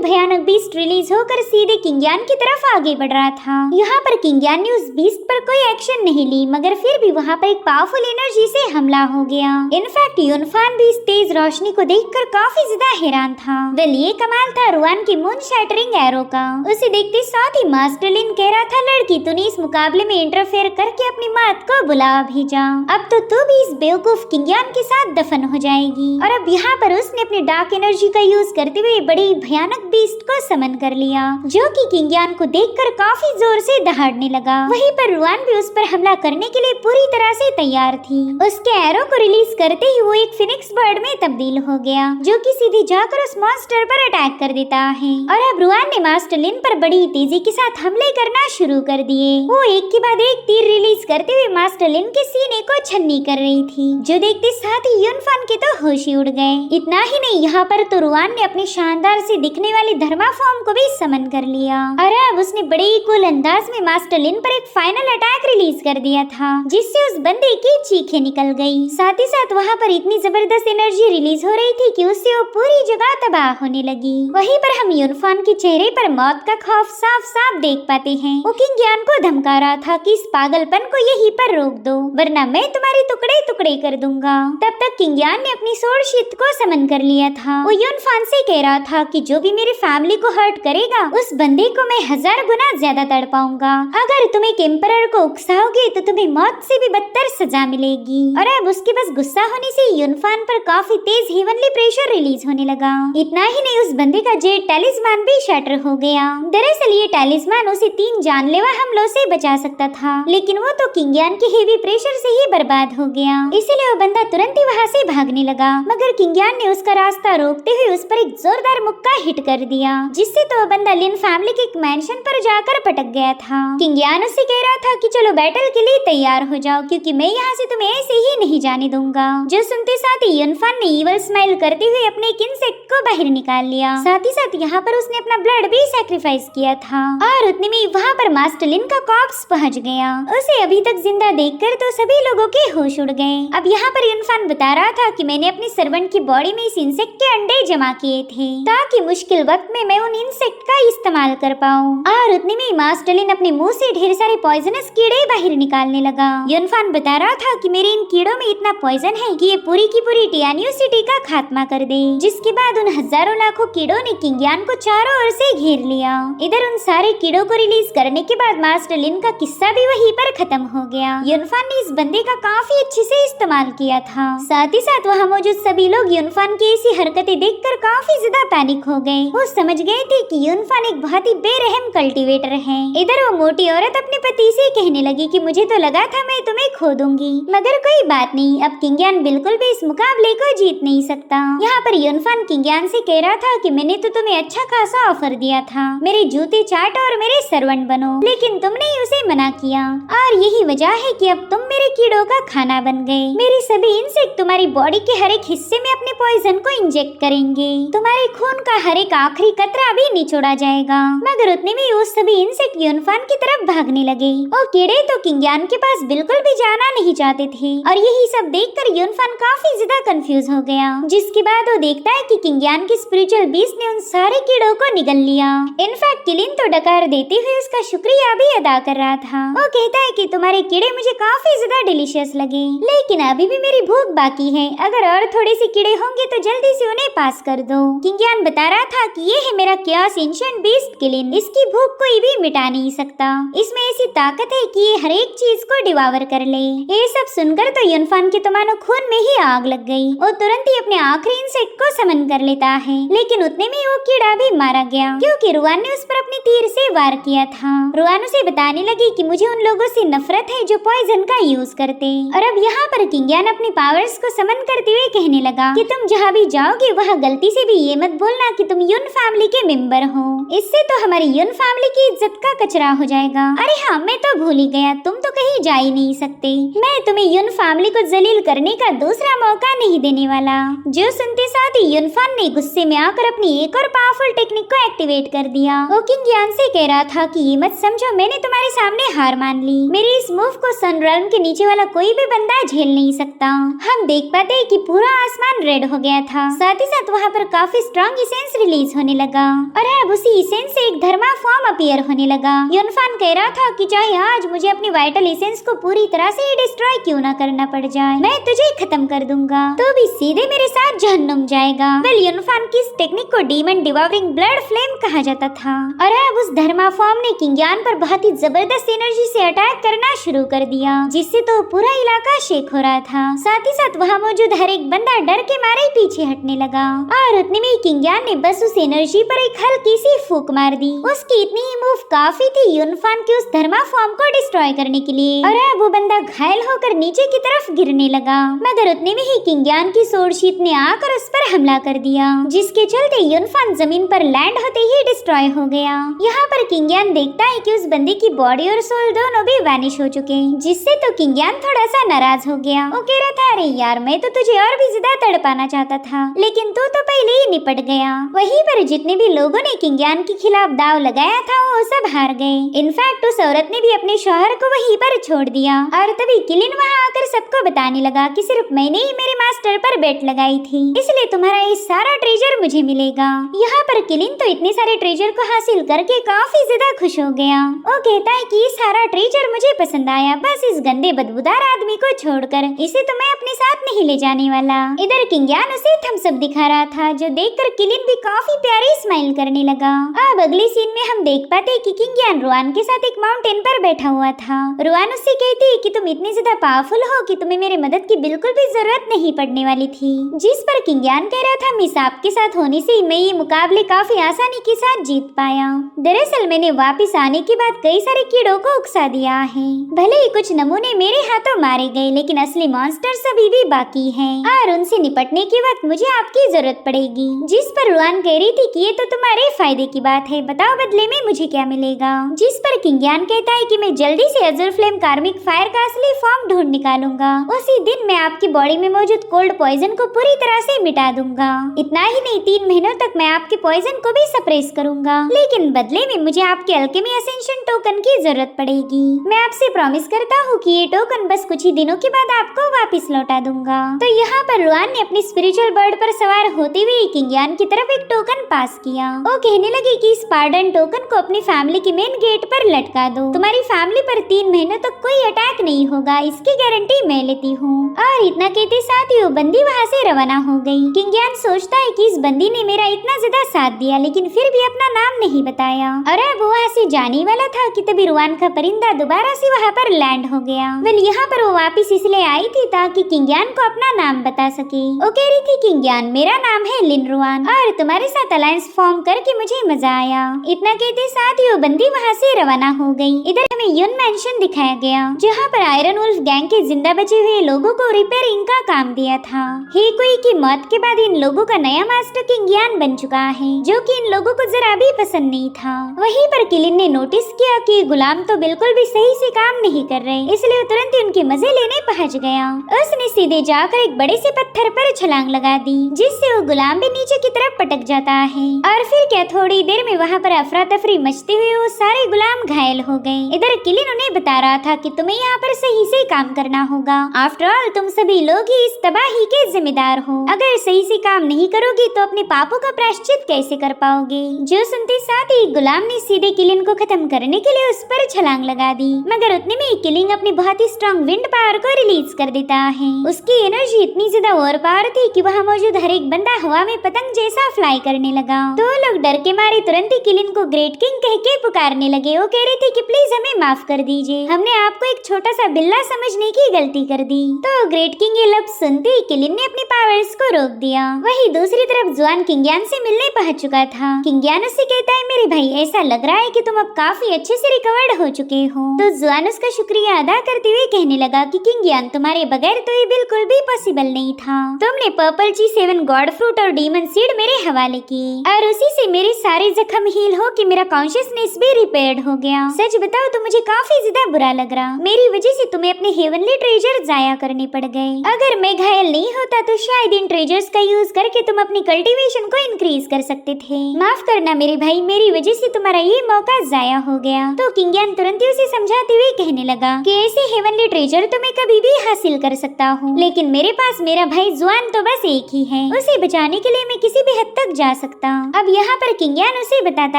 भयानक बीस्ट रिलीज होकर सीधे किंगयान की तरफ आगे बढ़ रहा था। यहाँ पर किंगयान ने उस बीस्ट पर कोई एक्शन नहीं ली, मगर फिर भी वहाँ पर एक पावरफुल एनर्जी से हमला हो गया। इनफैक्ट यूनफान भी इस तेज रोशनी को देखकर काफी ज्यादा हैरान था। वेल, ये कमाल था रुआन की मून शैटरिंग एरो का। उसे देखते साथ ही मास्टर लिन कह रहा था, लड़की तूने इस मुकाबले में इंटरफेयर करके अपनी मात को बुला भेजा, अब तो तू भी इस बेवकूफ किंगयान के साथ दफन हो जाएगी। और अब यहाँ पर उसने अपनी डार्क एनर्जी का यूज करते हुए बड़ी भयानक बीस्ट को समन कर लिया, जो कि किंगयान को देखकर काफी जोर से दहाड़ने लगा। वहीं पर रुआन भी उस पर हमला करने के लिए पूरी तरह से तैयार थी। उसके एरो को रिलीज करते ही वो एक फिनिक्स बर्ड में तब्दील हो गया, जो कि सीधे जाकर उस मॉन्स्टर पर अटैक कर देता है। और अब रुआन ने मास्टर लिन पर बड़ी तेजी के साथ हमले करना शुरू कर दिए। वो एक के बाद एक तीर रिलीज करते हुए मास्टर लिन के सीने को छन्नी कर रही थी, जो देखते साथ ही यूनफान के तो होश ही उड़ गए। इतना ही नहीं, यहाँ पर तो रुआन ने अपने शानदार से दिखने वाली धर्मा फॉर्म को भी समन कर लिया और अब उसने बड़े ही कूल अंदाज में मास्टर लिन पर एक फाइनल अटैक रिलीज कर दिया था, जिससे उस बंदे की चीखें निकल गई। साथ ही साथ वहाँ पर इतनी जबरदस्त एनर्जी रिलीज हो रही थी कि उससे वो पूरी जगह तबाह होने लगी। वहीं पर हम यूनफान के चेहरे पर मौत का खौफ साफ साफ देख पाते हैं। वो किंगयान को धमका रहा था कि इस पागलपन को यहीं पर रोक दो, वरना मैं तुम्हारे टुकड़े टुकड़े कर दूंगा। तब तक किंगयान ने अपनी सोर्ड शीथ को समन कर लिया था। वो यूनफान से कह रहा था कि जो भी मेरी फैमिली को हर्ट करेगा, उस बंदे को मैं 1000 गुना ज्यादा तड़पाऊंगा। अगर तुम एक एम्परर को उकसाओगे तो तुम्हें मौत से भी बदतर सजा मिलेगी। और अब उसके बस गुस्सा होने से यूनफान पर काफी तेज हेवनली प्रेशर रिलीज होने लगा। इतना ही नहीं, उस बंदे का जेड टैलिस्मान भी शैटर हो गया। दरअसल ये टैलिस्मान उसे 3 जानलेवा हमलों से बचा सकता था, लेकिन वो तो किंगयान के हेवी प्रेशर से ही बर्बाद हो गया। इसीलिए वो बंदा तुरंत ही वहाँ से भागने लगा, मगर किंगयान ने उसका रास्ता रोकते हुए उस पर एक जोरदार मुक्का हिट कर दिया, जिससे तो वो बंदा लिन फैमिली के एक मैंशन पर जाकर पटक गया था। किंगयान उससे कह रहा था कि चलो बैटल के लिए तैयार हो जाओ, क्योंकि मैं यहाँ से तुम्हें ऐसे ही नहीं जाने दूंगा। जो सुनते साथ ही यूनफान ने ईवल स्माइल करते हुए अपने एक इंसेक्ट को बाहर निकाल लिया। साथ ही साथ यहाँ पर उसने अपना ब्लड भी सैक्रिफाइस किया था और उतने में वहाँ पर मास्टर लिन का कॉर्प्स पहुँच गया। उसे अभी तक जिंदा देखकर तो सभी लोगों के होश उड़ गए। अब यहाँ पर यूनफान बता रहा था कि मैंने अपने सर्वेंट की बॉडी में इस इंसेक्ट के अंडे जमा किए थे, ताकि मुश्किल वक्त में मैं उन इंसेक्ट का इस्तेमाल कर पाऊँ। और उतने में मास्टर लिन अपने मुंह से ढेर सारे पॉइजनस कीड़े बाहर निकालने लगा। यूनफान बता रहा था कि मेरे इन कीड़ों में इतना पॉइजन है कि ये पूरी की पूरी टियानियो सिटी का खात्मा कर दे। जिसके बाद उन हजारों लाखों कीड़ों ने किंगयान को चारों ओर से घेर लिया। इधर उन सारे कीड़ों को रिलीज करने के बाद मास्टर लिन का किस्सा भी वहीं पर खत्म हो गया। यूनफान ने इस बंदे का काफी अच्छे से इस्तेमाल किया था। साथ ही साथ वहाँ मौजूद सभी लोग यूनफान की ऐसी हरकतें देखकर काफी ज्यादा पैनिक हो गए। वो समझ गए थे कि यूनफान एक बहुत ही बेरहम कल्टीवेटर है। इधर वो मोटी औरत अपने पति से कहने लगी कि मुझे तो लगा था मैं तुम्हें खो दूंगी, मगर कोई बात नहीं, अब किंगयान बिल्कुल भी इस मुकाबले को जीत नहीं सकता। यहाँ पर यूनफान किंगयान से कह रहा था कि मैंने तो तुम्हें अच्छा खासा ऑफर दिया था, मेरे जूते चाटो और मेरे सर्वेंट बनो, लेकिन तुमने ही उसे मना किया और यही वजह है कि अब तुम मेरे कीड़ों का खाना बन गए। मेरे सभी इंसेक्ट तुम्हारी बॉडी के हर एक हिस्से में अपने पॉइजन को इंजेक्ट करेंगे, तुम्हारे खून का हर एक आखिरी कतरा भी निचोड़ा जाएगा। मगर उतने में वो सभी इंसेक्ट यूनफान की तरफ भागने लगे। वो कीड़े तो किंगयान के पास बिल्कुल भी जाना नहीं चाहते थे और यही सब देखकर यूनफान काफी ज्यादा कंफ्यूज हो गया। जिसके बाद वो देखता है कि किंगयान की स्पिरिचुअल बीस्ट ने उन सारे कीड़ों को निगल लिया। इनफैक्ट किलिन तो डकार देते हुए उसका शुक्रिया भी अदा कर रहा था। वो कहता है कि तुम्हारे कीड़े मुझे काफी ज्यादा डिलीशियस लगे, लेकिन अभी भी मेरी भूख बाकी है, अगर और थोड़े से कीड़े होंगे तो जल्दी से उन्हें पास कर दो। किंगयान बता रहा था कि ये है मेरा क्यास एंशिएंट बीस्ट साइंटिस्ट किलिन, इसकी भूख कोई भी मिटा नहीं सकता। इसमें ऐसी ताकत है कि ये हर एक चीज को डिवावर कर ले। ये सब सुनकर तो यूनफान के तो मानो खून में ही आग लग गई। वो तुरंत ही अपने आखिरी इंसेक्ट को समन कर लेता है, लेकिन उतने में वो कीड़ा भी मारा गया क्योंकि रुआन ने उस पर अपनी तीर से वार किया था। रुआन उसे बताने लगी कि मुझे उन लोगों से नफरत है जो पॉइजन का यूज करते। और अब यहाँ पर किंगियान अपनी पावर्स को समन करते हुए कहने लगा कि तुम जहाँ भी जाओगे वहाँ गलती से भी ये मत बोलना कि तुम यून फैमिली के मेंबर हो, इससे तो हमारी यून फैमिली की इज्जत का कचरा हो जाएगा। अरे हाँ, मैं तो भूल ही गया, तुम तो कहीं जा ही नहीं सकते। मैं तुम्हें यून फैमिली को जलील करने का दूसरा मौका नहीं देने वाला। जो सुनते साथ ही यूनफान ने गुस्से में आकर अपनी एक और पावरफुल टेक्निक को एक्टिवेट कर दिया। वो किंगियान से कह रहा था कि ये मत समझो मैंने तुम्हारे सामने हार मान ली। मेरे इस मूव को सन रेल्म के नीचे वाला कोई भी बंदा झेल नहीं सकता। हम देख पाते हैं कि पूरा आसमान रेड हो गया था, साथ ही साथ वहाँ पर काफी स्ट्रॉन्ग इसेंस रिलीज होने लगा और अब उसी इसेंस से एक धर्मा फॉर्म अपीयर होने लगा। यूनफान कह रहा था कि चाहे आज मुझे अपनी वाइटल इसेंस को पूरी तरह से डिस्ट्रॉय क्यों न करना पड़ जाए, मैं तुझे खत्म कर दूंगा, तो भी सीधे मेरे साथ जहन्नुम जाएगा। वेल, यूनफान की इस टेक्निक को डीमन डिवावरिंग ब्लड फ्लेम कहा जाता था और अब उस धर्मा फॉर्म ने किंगियान पर बहुत ही जबरदस्त एनर्जी से अटैक करना शुरू कर दिया, जिससे तो पूरा इलाका शेक हो रहा था। साथ ही साथ वहाँ मौजूद हर एक बंदा डर के मारे पीछे हटने लगा और उतने में किंगियान ने बस उस एनर्जी पर एक हल्की सी फूंक मार दी। उसकी इतनी ही मूव काफी थी यूनफान के उस धर्मा फॉर्म को डिस्ट्रॉय करने के लिए और अब वो बंदा घायल होकर नीचे की तरफ गिरने लगा, मगर उतने में ही किंगियान की सोर्ड शीट ने आकर उस पर हमला कर दिया, जिसके चलते यूनफान जमीन पर लैंड होते ही डिस्ट्रॉय हो गया। यहाँ पर किंगियान देखता है कि उस बंदे की बॉडी और सोल दोनों भी वैनिश हो चुके, जिससे तो किंगियान थोड़ा सा नाराज हो गया। वो कह रहा था, अरे यार, मैं तो तुझे और भी ज्यादा तड़पाना चाहता था, लेकिन तू तो पहले ही निपट गया। वहीं पर जितने भी लोगों ने किंगियान के खिलाफ दाव लगाया था वो सब हार गए। इनफैक्ट उस औरत ने भी अपने शौहर को वहीं पर छोड़ दिया और तभी किलिन वहाँ आकर सबको बताने लगा कि सिर्फ मैंने ही मेरे मास्टर पर बेट लगाई थी, इसलिए तुम्हारा ये सारा ट्रेजर मुझे मिलेगा। यहाँ पर किलिन तो इतने सारे ट्रेजर को हासिल करके काफी ज्यादा खुश हो गया। वो कहता है कि ये सारा ट्रेजर मुझे पसंद आया, बस इस गंदे बदबूदार आदमी को छोड़कर इसे तो मैं अपने साथ नहीं ले जाने वाला। इधर किंगियान उसे थम्स अप दिखा रहा था, जो देखकर किलिन भी काफी प्यारी स्माइल करने लगा। अब अगले सीन में हम देख पाते कि किंगियान रुआन के साथ एक माउंटेन पर बैठा हुआ था। रुआन उससे कहती है कि तुम इतनी ज्यादा पावरफुल हो कि तुम्हें मेरे मदद की बिल्कुल भी जरूरत नहीं पड़ने वाली थी, जिस पर किंगियान कह रहा था, मिस आपके साथ होने से मैं ये मुकाबले काफी आसानी के साथ जीत पाया। दरअसल मैंने वापिस आने के बाद कई सारे कीड़ों को उकसा दिया है। भले ही कुछ नमूने मेरे हाथों मारे गए, लेकिन असली मॉन्स्टर्स अभी भी बाकी हैं और उनसे निपटने के वक्त मुझे आपकी जरूरत पड़ेगी। जिस पर रुआन कह रही थी कि ये तो तुम्हारे फायदे की बात है, बताओ बदले में मुझे क्या मिलेगा। जिस पर किंगियान कहता है कि मैं जल्दी से अज़ुर फ्लेम कार्मिक फायर का असली फॉर्म ढूंढ निकालूंगा, उसी दिन मैं आपकी बॉडी में मौजूद कोल्ड पॉइजन को पूरी तरह से मिटा दूंगा। इतना ही नहीं, 3 महीनों तक मैं आपके पॉइजन को भी सप्रेस करूंगा, लेकिन बदले में मुझे आपके अल्केमी असेंशन टोकन की जरूरत पड़ेगी। मैं आपसे प्रॉमिस करता हूँ कि ये टोकन बस कुछ ही दिनों के बाद आपको वापस लौटा दूंगा। तो यहाँ पर रुआन ने अपनी स्पिरिचुअल बर्ड पर सवार होते हुए किंगियान की तरफ एक टोकन पास किया। वो कहने लगी कि इस पार्डन टोकन को अपनी फैमिली के मेन गेट पर लटका दो, तुम्हारी फैमिली पर 3 महीनों तक कोई अटैक नहीं होगा, इसकी गारंटी मैं लेती हूँ। और इतना कहते साथ ही वो बंदी वहाँ से रवाना हो गई। किंगियान सोचता है कि इस बंदी ने मेरा इतना ज्यादा साथ दिया, लेकिन फिर भी अपना नाम नहीं बताया और अब वहाँ से जाने वाला था कि तभी रुआन का परिंदा दोबारा से वहाँ पर लैंड हो गया। वेल, यहाँ पर वो वापिस इसलिए आई थी ताकि किंगियान को अपना नाम बता सके। वो कह रही थी, किंगियान, मेरा नाम है लिन रुआन और तुम्हारे साथ अलायंस फॉर्म करके मुझे मजा आया। इतना कहते साथ ही वो बंदी वहाँ से रवाना हो गई। इधर हमें यून मैंशन दिखाया गया, जहाँ पर आयरन वुल्फ गैंग के जिंदा बचे हुए लोगों को रिपेयरिंग का काम दिया था। हेकुई की मौत के बाद इन लोगों का नया मास्टर किंगियान बन चुका है, जो कि इन लोगों को जरा भी पसंद नहीं था। वहीं पर किलिन ने नोटिस किया कि गुलाम तो बिल्कुल भी सही से काम नहीं कर रहे, इसलिए तुरंत ही उनके मजे लेने पहुंच गया। उसने सीधे जाकर एक बड़े से पत्थर पर छलांग लगा दी, जिससे वो गुलाम भी नीचे की तरफ पटक जाता है। और फिर क्या, थोड़ी देर में वहाँ पर अफरा तफरी मचते हुए वो सारे गुलाम घायल हो गए। इधर किलिन उन्हें बता रहा था कि तुम्हें यहाँ पर सही से काम करना होगा, आफ्टर ऑल तुम सभी लोग ही इस तबाही के जिम्मेदार हो। अगर सही से काम नहीं करोगी तो अपने पापों का प्रायश्चित कैसे कर पाओगे। जो सुनते साथ ही गुलाम ने सीधे किलिन को खत्म करने के लिए उस पर छलांग लगा दी, मगर उतने में किलिन अपनी बहुत ही स्ट्रॉन्ग विंड पावर को रिलीज कर देता है। उसकी एनर्जी इतनी ज्यादा ओवरपावर थी कि वहाँ मौजूद हर एक बंदा हवा में पतंग जैसा फ्लाई करने लगा। तो लोग डर के मारे तुरंत ही किलिन को ग्रेट किंग कह के पुकारने लगे। वो कह रही थी कि प्लीज हमें माफ कर दीजिए, हमने आपको एक छोटा सा बिल्ला समझने की गलती कर दी। तो ग्रेट किंग ये लफ्ज सुनते ही किलिन ने अपनी पावर्स को रोक दिया। वही दूसरी तरफ जुआन किंगयान से मिलने पहुंच चुका था। किंगयान उससे कहता है मेरे भाई ऐसा लग रहा है कि तुम अब काफी अच्छे से रिकवर्ड हो चुके हो। तो जुआन उसका शुक्रिया अदा करते हुए कहने लगा कि किंगयान तुम्हारे बगैर तो ये बिल्कुल भी पॉसिबल नहीं था। तुमने पर्पल ची 7 गॉड फ्रूट और डीमन सीड मेरे हवाले की और उसी से मेरे सारे जख्म हील हो कि मेरा कॉन्शियसनेस भी रिपेयर्ड हो गया। सच बताओ तो मुझे काफी ज्यादा बुरा लग रहा, मेरी वजह से तुम्हें अपने हेवनली ट्रेजर जाया करने पड़ गए। अगर मैं घायल नहीं होता तो शायद इन ट्रेजर्स का यूज करके तुम अपनी कल्टीवेशन को इंक्रीज कर सकते थे। माफ करना मेरे भाई, मेरी वजह से तुम्हारा ये मौका जाया हो गया। तो किंगयान तुरंत ही उसे समझाते हुए कहने लगा कि ऐसे हेवनली ट्रेजर तो मैं कभी भी हासिल कर सकता हूँ, लेकिन मेरे पास मेरा भाई जुआन तो बस एक ही है, उसे बचाने के लिए मैं किसी भी हद तक जा सकता हूँ। अब यहाँ पर किंगयान उसे बताता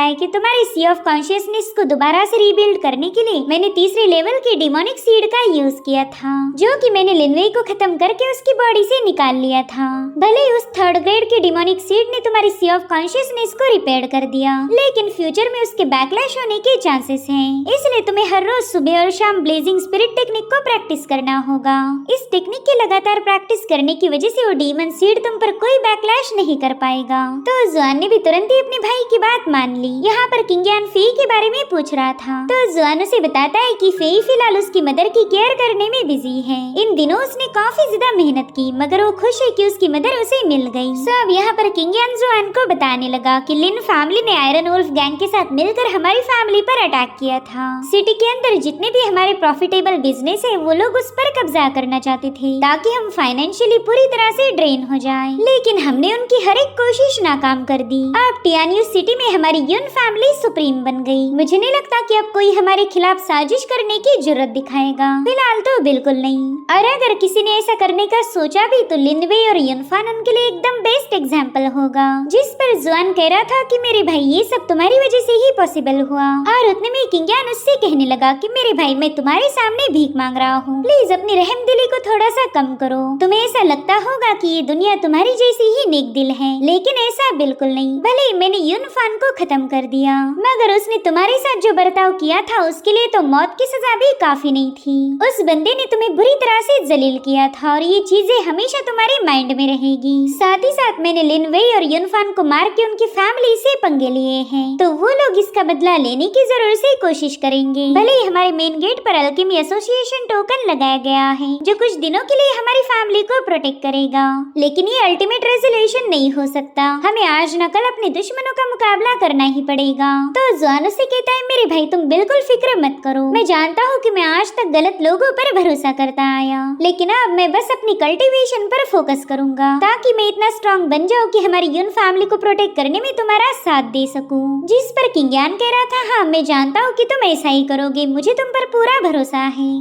है कि तुम्हारी सी ऑफ कॉन्शियसनेस को दोबारा से रीबिल्ड करने के लिए मैंने तीसरे लेवल की डिमोनिक सीड का यूज किया था, जो कि मैंने लिनवे को खत्म करके उसकी बॉडी से निकाल लिया था। भले उस 3rd ग्रेड की डिमोनिक सीड ने तुम्हारी सी ऑफ कॉन्शियसनेस को रिपेयर कर दिया, लेकिन फ्यूचर में उसके बैकलैश होने के चांसेस हैं। इसलिए तुम्हें हर रोज सुबह और शाम ब्लेजिंग स्पिरिट टेक्निक को प्रैक्टिस करना होगा। इस टेक्निक के लगातार प्रैक्टिस करने की वजह से वो डीमन सीड तुम पर कोई बैकलैश नहीं कर पाएगा। तो जुआन ने भी तुरंत ही अपने भाई की बात मान ली। यहाँ पर किंगयान फे के बारे में पूछ रहा था, तो जुआन उसे बताता है कि फे फिलहाल उसकी मदर की केयर करने में बिजी है। इन दिनों उसने काफी ज्यादा मेहनत की, मगर वो खुश है कि उसकी मदर उसे मिल गई। सब यहाँ पर किंगयान जुआन को बताने लगा कि लिन फैमिली ने आयरन वुल्फ गैंग के साथ मिलकर हमारी फैमिली पर अटैक किया था। सिटी के अंदर जितने भी हमारे प्रॉफिटेबल बिजनेस है वो लोग उस पर कब्जा करना चाहते थे, ताकि हम फाइनेंशियली पूरी तरह से ड्रेन हो जाएं। लेकिन हमने उनकी हर एक कोशिश नाकाम कर दी। अब टियान्यू सिटी में हमारी यून फैमिली सुप्रीम बन गई। मुझे नहीं लगता कि अब कोई हमारे खिलाफ साजिश करने की जरूरत दिखाएगा, फिलहाल तो बिल्कुल नहीं। और अगर किसी ने ऐसा करने का सोचा भी तो लिनवे और युनफान उनके लिए एकदम बेस्ट एग्जाम्पल होगा। जिस पर जुआन कह रहा था कि मेरे भाई ये सब तुम्हारी वजह से ही पॉसिबल हुआ। और उतने में किंगयान उससे कहने लगा कि मेरे भाई मैं तुम्हारे सामने भीख मांग रहा हूँ, प्लीज अपनी रहमदिली को थोड़ा सा कम करो। तुम्हें ऐसा लगता होगा कि ये दुनिया तुम्हारी जैसी ही नेक दिल है, लेकिन ऐसा बिल्कुल नहीं। भले मैंने युनफान को खत्म कर दिया, मगर उसने तुम्हारे साथ जो बर्ताव किया था उसके लिए तो मौत की सजा भी काफी नहीं थी। उस बंदे ने तुम्हें बुरी तरह से जलील किया था और ये चीजें हमेशा तुम्हारे माइंड में रहेगी। साथ ही साथ मैंने लिनवे और युनफान को मार के उनकी फैमिली से पंगे लिए हैं, तो वो लोग इसका बदला लेने की जरूर से कोशिश करेंगे। भले ही हमारे मेन गेट पर अल्केमी एसोसिएशन टोकन लगाया गया है जो कुछ दिनों के लिए हमारी फैमिली को प्रोटेक्ट करेगा, लेकिन ये अल्टीमेट रेजोल्यूशन नहीं हो सकता। हमें आज न कल अपने दुश्मनों का मुकाबला करना ही पड़ेगा। तो जुआन से कहता है मेरे भाई तुम बिल्कुल फिक्र मत करो, मैं जानता हूँ कि मैं आज तक गलत लोगों पर भरोसा करता आया, लेकिन अब मैं बस अपनी कल्टीवेशन पर फोकस करूंगा, ताकि मैं इतना स्ट्रॉन्ग बन जाऊँ कि हमारी यून फैमिली को प्रोटेक्ट करने में तुम्हारा साथ दे सकूं। जिस पर किंगयान कह रहा था हाँ मैं जानता हूँ कि तुम ऐसा ही करोगे, मुझे तुम पर पूरा भरोसा है।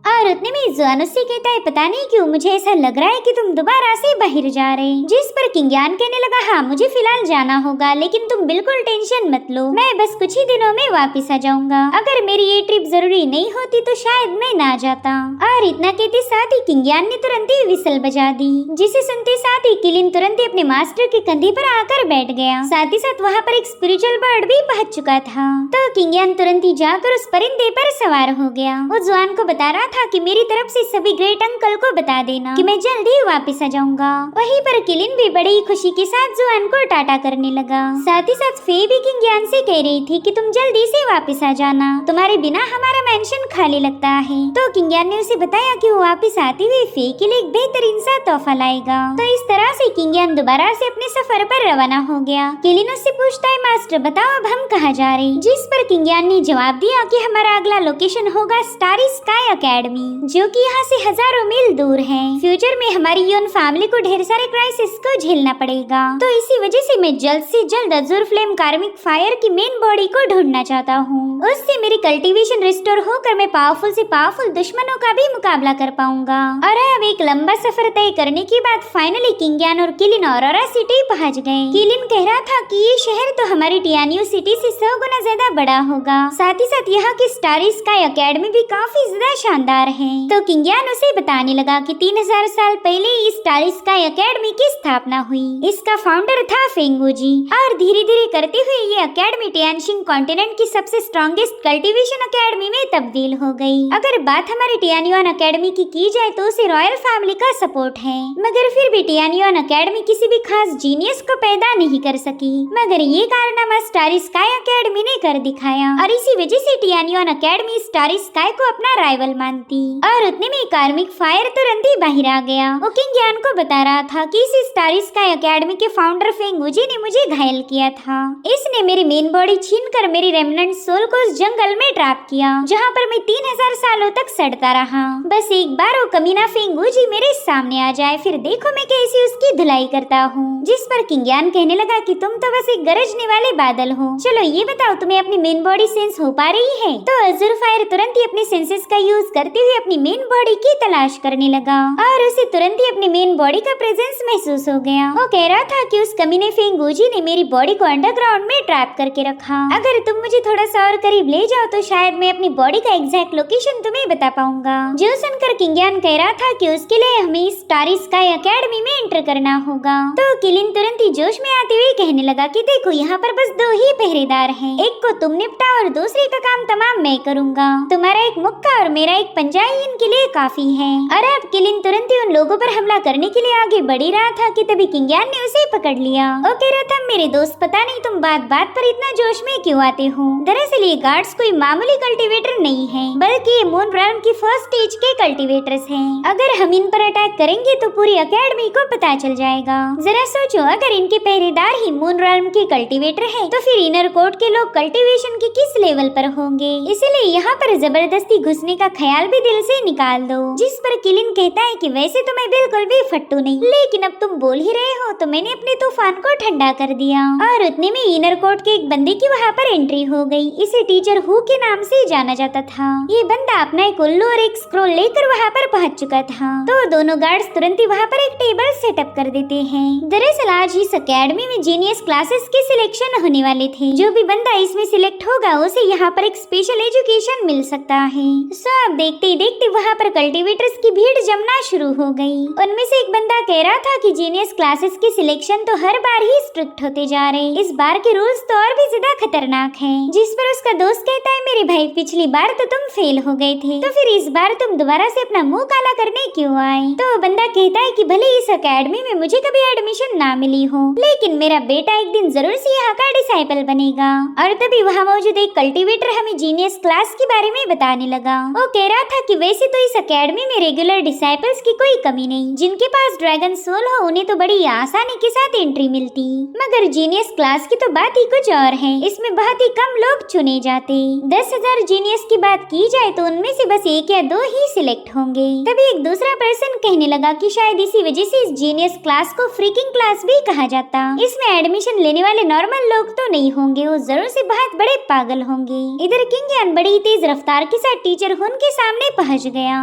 और उतने में जुआन उससे कहता है पता नहीं क्यों मुझे ऐसा लग रहा है कि तुम दोबारा से बाहर जा रहे। जिस पर किंगयान कहने लगा हाँ मुझे फिलहाल जाना होगा, लेकिन तुम बिल्कुल टेंशन मत लो, मैं बस कुछ ही दिनों में वापस आ जाऊंगा। अगर मेरी ये ट्रिप जरूरी नहीं होती तो शायद मैं ना जाता। और इतना कहते साथ ही किंगयान ने तुरंत ही विसल बजा दी, जिसे सुनते साथ ही किलिन तुरंत ही अपने मास्टर के कंधे पर आकर बैठ गया। साथ ही साथ वहाँ पर एक स्पिरिचुअल बर्ड भी पहुंच चुका था। तो किंगयान तुरंत ही जाकर उस परिंदे पर सवार हो गया। वो जुआन को बता रहा था कि मेरी तरफ से सभी ग्रेट अंकल को बता देना कि मैं जल्दी वापस आ जाऊंगा। वहीं पर किलिन भी बड़ी ही खुशी के साथ जुआन को टाटा करने लगा। साथ ही साथ फे भी किंगयान से कह रही थी कि तुम जल्दी से वापस आ जाना, तुम्हारे बिना हमारा मेंशन खाली लगता है। तो किंगयान ने उसे बताया कि वो वापस आते हुए फे के लिए एक बेहतरीन सा तोहफा लाएगा। तो इस तरह से किंगयान दोबारा से अपने सफर पर रवाना हो गया। किलिन उससे पूछता है मास्टर बताओ अब हम कहाँ जा रहे? जिस पर किंगयान ने जवाब दिया कि हमारा अगला लोकेशन होगा स्टारी स्काई एकेडमी, जो कि यहाँ से हजारों मील दूर है। फ्यूचर में हमारी यून फैमिली को ढेर सारे क्राइसिस को झेलना पड़ेगा, तो इसी वजह से मैं जल्द से जल्द अज़ुर फ्लेम कार्मिक फायर की मेन बॉडी को ढूंढना चाहता हूँ। उससे मेरी कल्टीवेशन रिस्टोर होकर मैं पावरफुल से पावरफुल दुश्मनों का भी मुकाबला कर पाऊंगा। और अब एक लंबा सफर तय करने के बाद फाइनली किंगयान और किलिन ऑरोरा सिटी पहुँच गए। किलिन कह रहा था कि ये शहर तो हमारी टियान्यू सिटी से 100 गुना ज्यादा बड़ा होगा। साथ ही साथ यहाँ की स्टारी स्काई एकेडमी भी काफी ज्यादा शानदार ईमानदार है। तो किंगयान उसे बताने लगा कि 3000 साल पहले इस स्टार स्काई एकेडमी की स्थापना हुई। इसका फाउंडर था फेंगुजी और धीरे धीरे करते हुए ये एकेडमी टियानशिंग कॉन्टिनेंट की सबसे स्ट्रॉन्गेस्ट कल्टीवेशन एकेडमी में तब्दील हो गई। अगर बात हमारे टियानयुआन एकेडमी की जाए तो उसे रॉयल फैमिली का सपोर्ट है, मगर फिर भी टियानयुआन एकेडमी किसी भी खास जीनियस को पैदा नहीं कर सकी। मगर ये कारनामा स्टार स्काई एकेडमी ने कर दिखाया और इसी वजह से टियानयुआन एकेडमी स्टार स्काई को अपना राइवल मानती। और उतने में कार्मिक फायर तुरंत ही बाहर आ गया। वो किंगयान को बता रहा था कि इस स्टार स्काई एकेडमी के फाउंडर फेंगुजी ने मुझे घायल किया था। इसने मेरी मेन बॉडी छीनकर मेरी रेमनेंट सोल को उस जंगल में ट्रैप किया जहाँ पर मैं 3000 सालों तक सड़ता रहा। बस एक बार वो कमीना फेंगुजी मेरे सामने आ जाए, फिर देखो मैं कैसे उसकी धुलाई करता हूँ। जिस पर किंगयान कहने लगा कि तुम तो बस एक गरजने वाले बादल हो। चलो ये बताओ तुम्हें अपनी मेन बॉडी सेंस हो पा रही है? तो अज़ुर फायर तुरंत ही अपने सेंसेस का यूज करते हुए अपनी मेन बॉडी की तलाश करने लगा और उसे तुरंत ही अपनी मेन बॉडी का प्रेजेंस महसूस हो गया। वो कह रहा था कि उस कमीने फेंगुजी ने मेरी बॉडी को अंडरग्राउंड में ट्रैप करके रखा। अगर तुम मुझे थोड़ा सा और करीब ले जाओ तो शायद मैं अपनी बॉडी का एग्जैक्ट लोकेशन तुम्हें बता पाऊंगा। जो सुनकर किंगयान कह रहा था कि उसके लिए हमें स्टार स्काई एकेडमी में एंटर करना होगा। तो किलिन तुरंत ही जोश में आते हुए कहने लगा कि देखो यहाँ पर बस 2 ही पहरेदार हैं, एक को तुम निपटा और दूसरे का काम तमाम मैं करूँगा। तुम्हारा एक मुक्का और मेरा एक पंजा ही इनके लिए काफी है। और अब किलिन तुरंत ही उन लोगों पर हमला करने के लिए आगे बढ़ ही रहा था कि तभी किंगयान ने उसे पकड़ लिया। वो कह रहा था मेरे दोस्त पता नहीं तुम बात बात पर इतना जोश में क्यों आते हो। दरअसल ये गार्ड्स कोई मामूली कल्टीवेटर नहीं है, बल्कि ये मून रेल्म की फर्स्ट स्टेज के कल्टीवेटर्स हैं। अगर हम इन पर अटैक करेंगे तो पूरी एकेडमी को पता चल जाएगा। जरा सोचो, अगर इनके पहरेदार ही मून रेल्म के कल्टीवेटर हैं, तो फिर इनर कोर्ट के लोग कल्टीवेशन के किस लेवल पर होंगे। इसलिए यहाँ पर जबरदस्ती घुसने का ख्याल भी दिल से निकाल दो। जिस पर किलिन कहता है कि वैसे तो मैं बिल्कुल भी फट्टू नहीं, लेकिन अब तुम बोल ही रहे हो तो मैंने अपने तूफान को ठंडा कर दिया। और उतने में इनर कोर्ट के एक बंदे की वहाँ पर एंट्री हो गई। इसे टीचर हु के नाम से जाना जाता था। ये बंदा अपना एक उल्लू और एक स्क्रोल लेकर वहाँ पर पहुँच चुका था। तो दोनों गार्ड्स तुरंत ही वहाँ पर एक टेबल सेटअप कर देते हैं। दरअसल आज इस एकेडमी में जीनियस क्लासेस के सिलेक्शन होने वाले थे। जो भी बंदा इसमें सिलेक्ट होगा उसे यहाँ पर एक स्पेशल एजुकेशन मिल सकता है। सो अब देखते ही देखते वहाँ पर कल्टीवेटर्स की भीड़ जमना शुरू हो गई। उनमें से एक बंदा कह रहा था कि जीनियस क्लासेस के सिलेक्शन तो हर बार ही स्ट्रिक्ट होते जा रहे हैं, इस बार के रूल्स तो और भी ज्यादा खतरनाक है। जिस पर उसका दोस्त कहता है मेरे भाई पिछली बार तो तुम फेल हो गए थे, तो फिर इस बार तुम दोबारा से अपना मुंह काला करने क्यों आए। तो बंदा कहता है कि भले इस एकेडमी में मुझे कभी एडमिशन ना मिली हो, लेकिन मेरा बेटा एक दिन जरूर से यहाँ का डिसाइपल बनेगा। और तभी वहाँ मौजूद एक कल्टीवेटर हमें जीनियस क्लास के बारे में बताने लगा। वो कह रहा था कि वैसे तो इस एकेडमी में रेगुलर डिसाइपल्स की कोई कमी नहीं, जिनके पास ड्रैगन सोल हो उन्हें तो बड़ी आसानी के साथ एंट्री मिलती, मगर जीनियस क्लास की तो बात ही कुछ और है। इसमें बहुत ही कम लोग चुने जाते। 10,000 जीनियस की बात की जाए तो उनमें से बस 1 या 2 ही सिलेक्ट होंगे। तभी एक दूसरा पर्सन कहने लगा कि शायद इसी वजह से इस जीनियस क्लास को फ्रीकिंग क्लास भी कहा जाता। इसमें एडमिशन लेने वाले नॉर्मल लोग तो नहीं होंगे, वो जरूर से बहुत बड़े पागल होंगे। इधर किंगयान बड़ी तेज रफ्तार के साथ टीचर हुन के सामने पहुंच गया।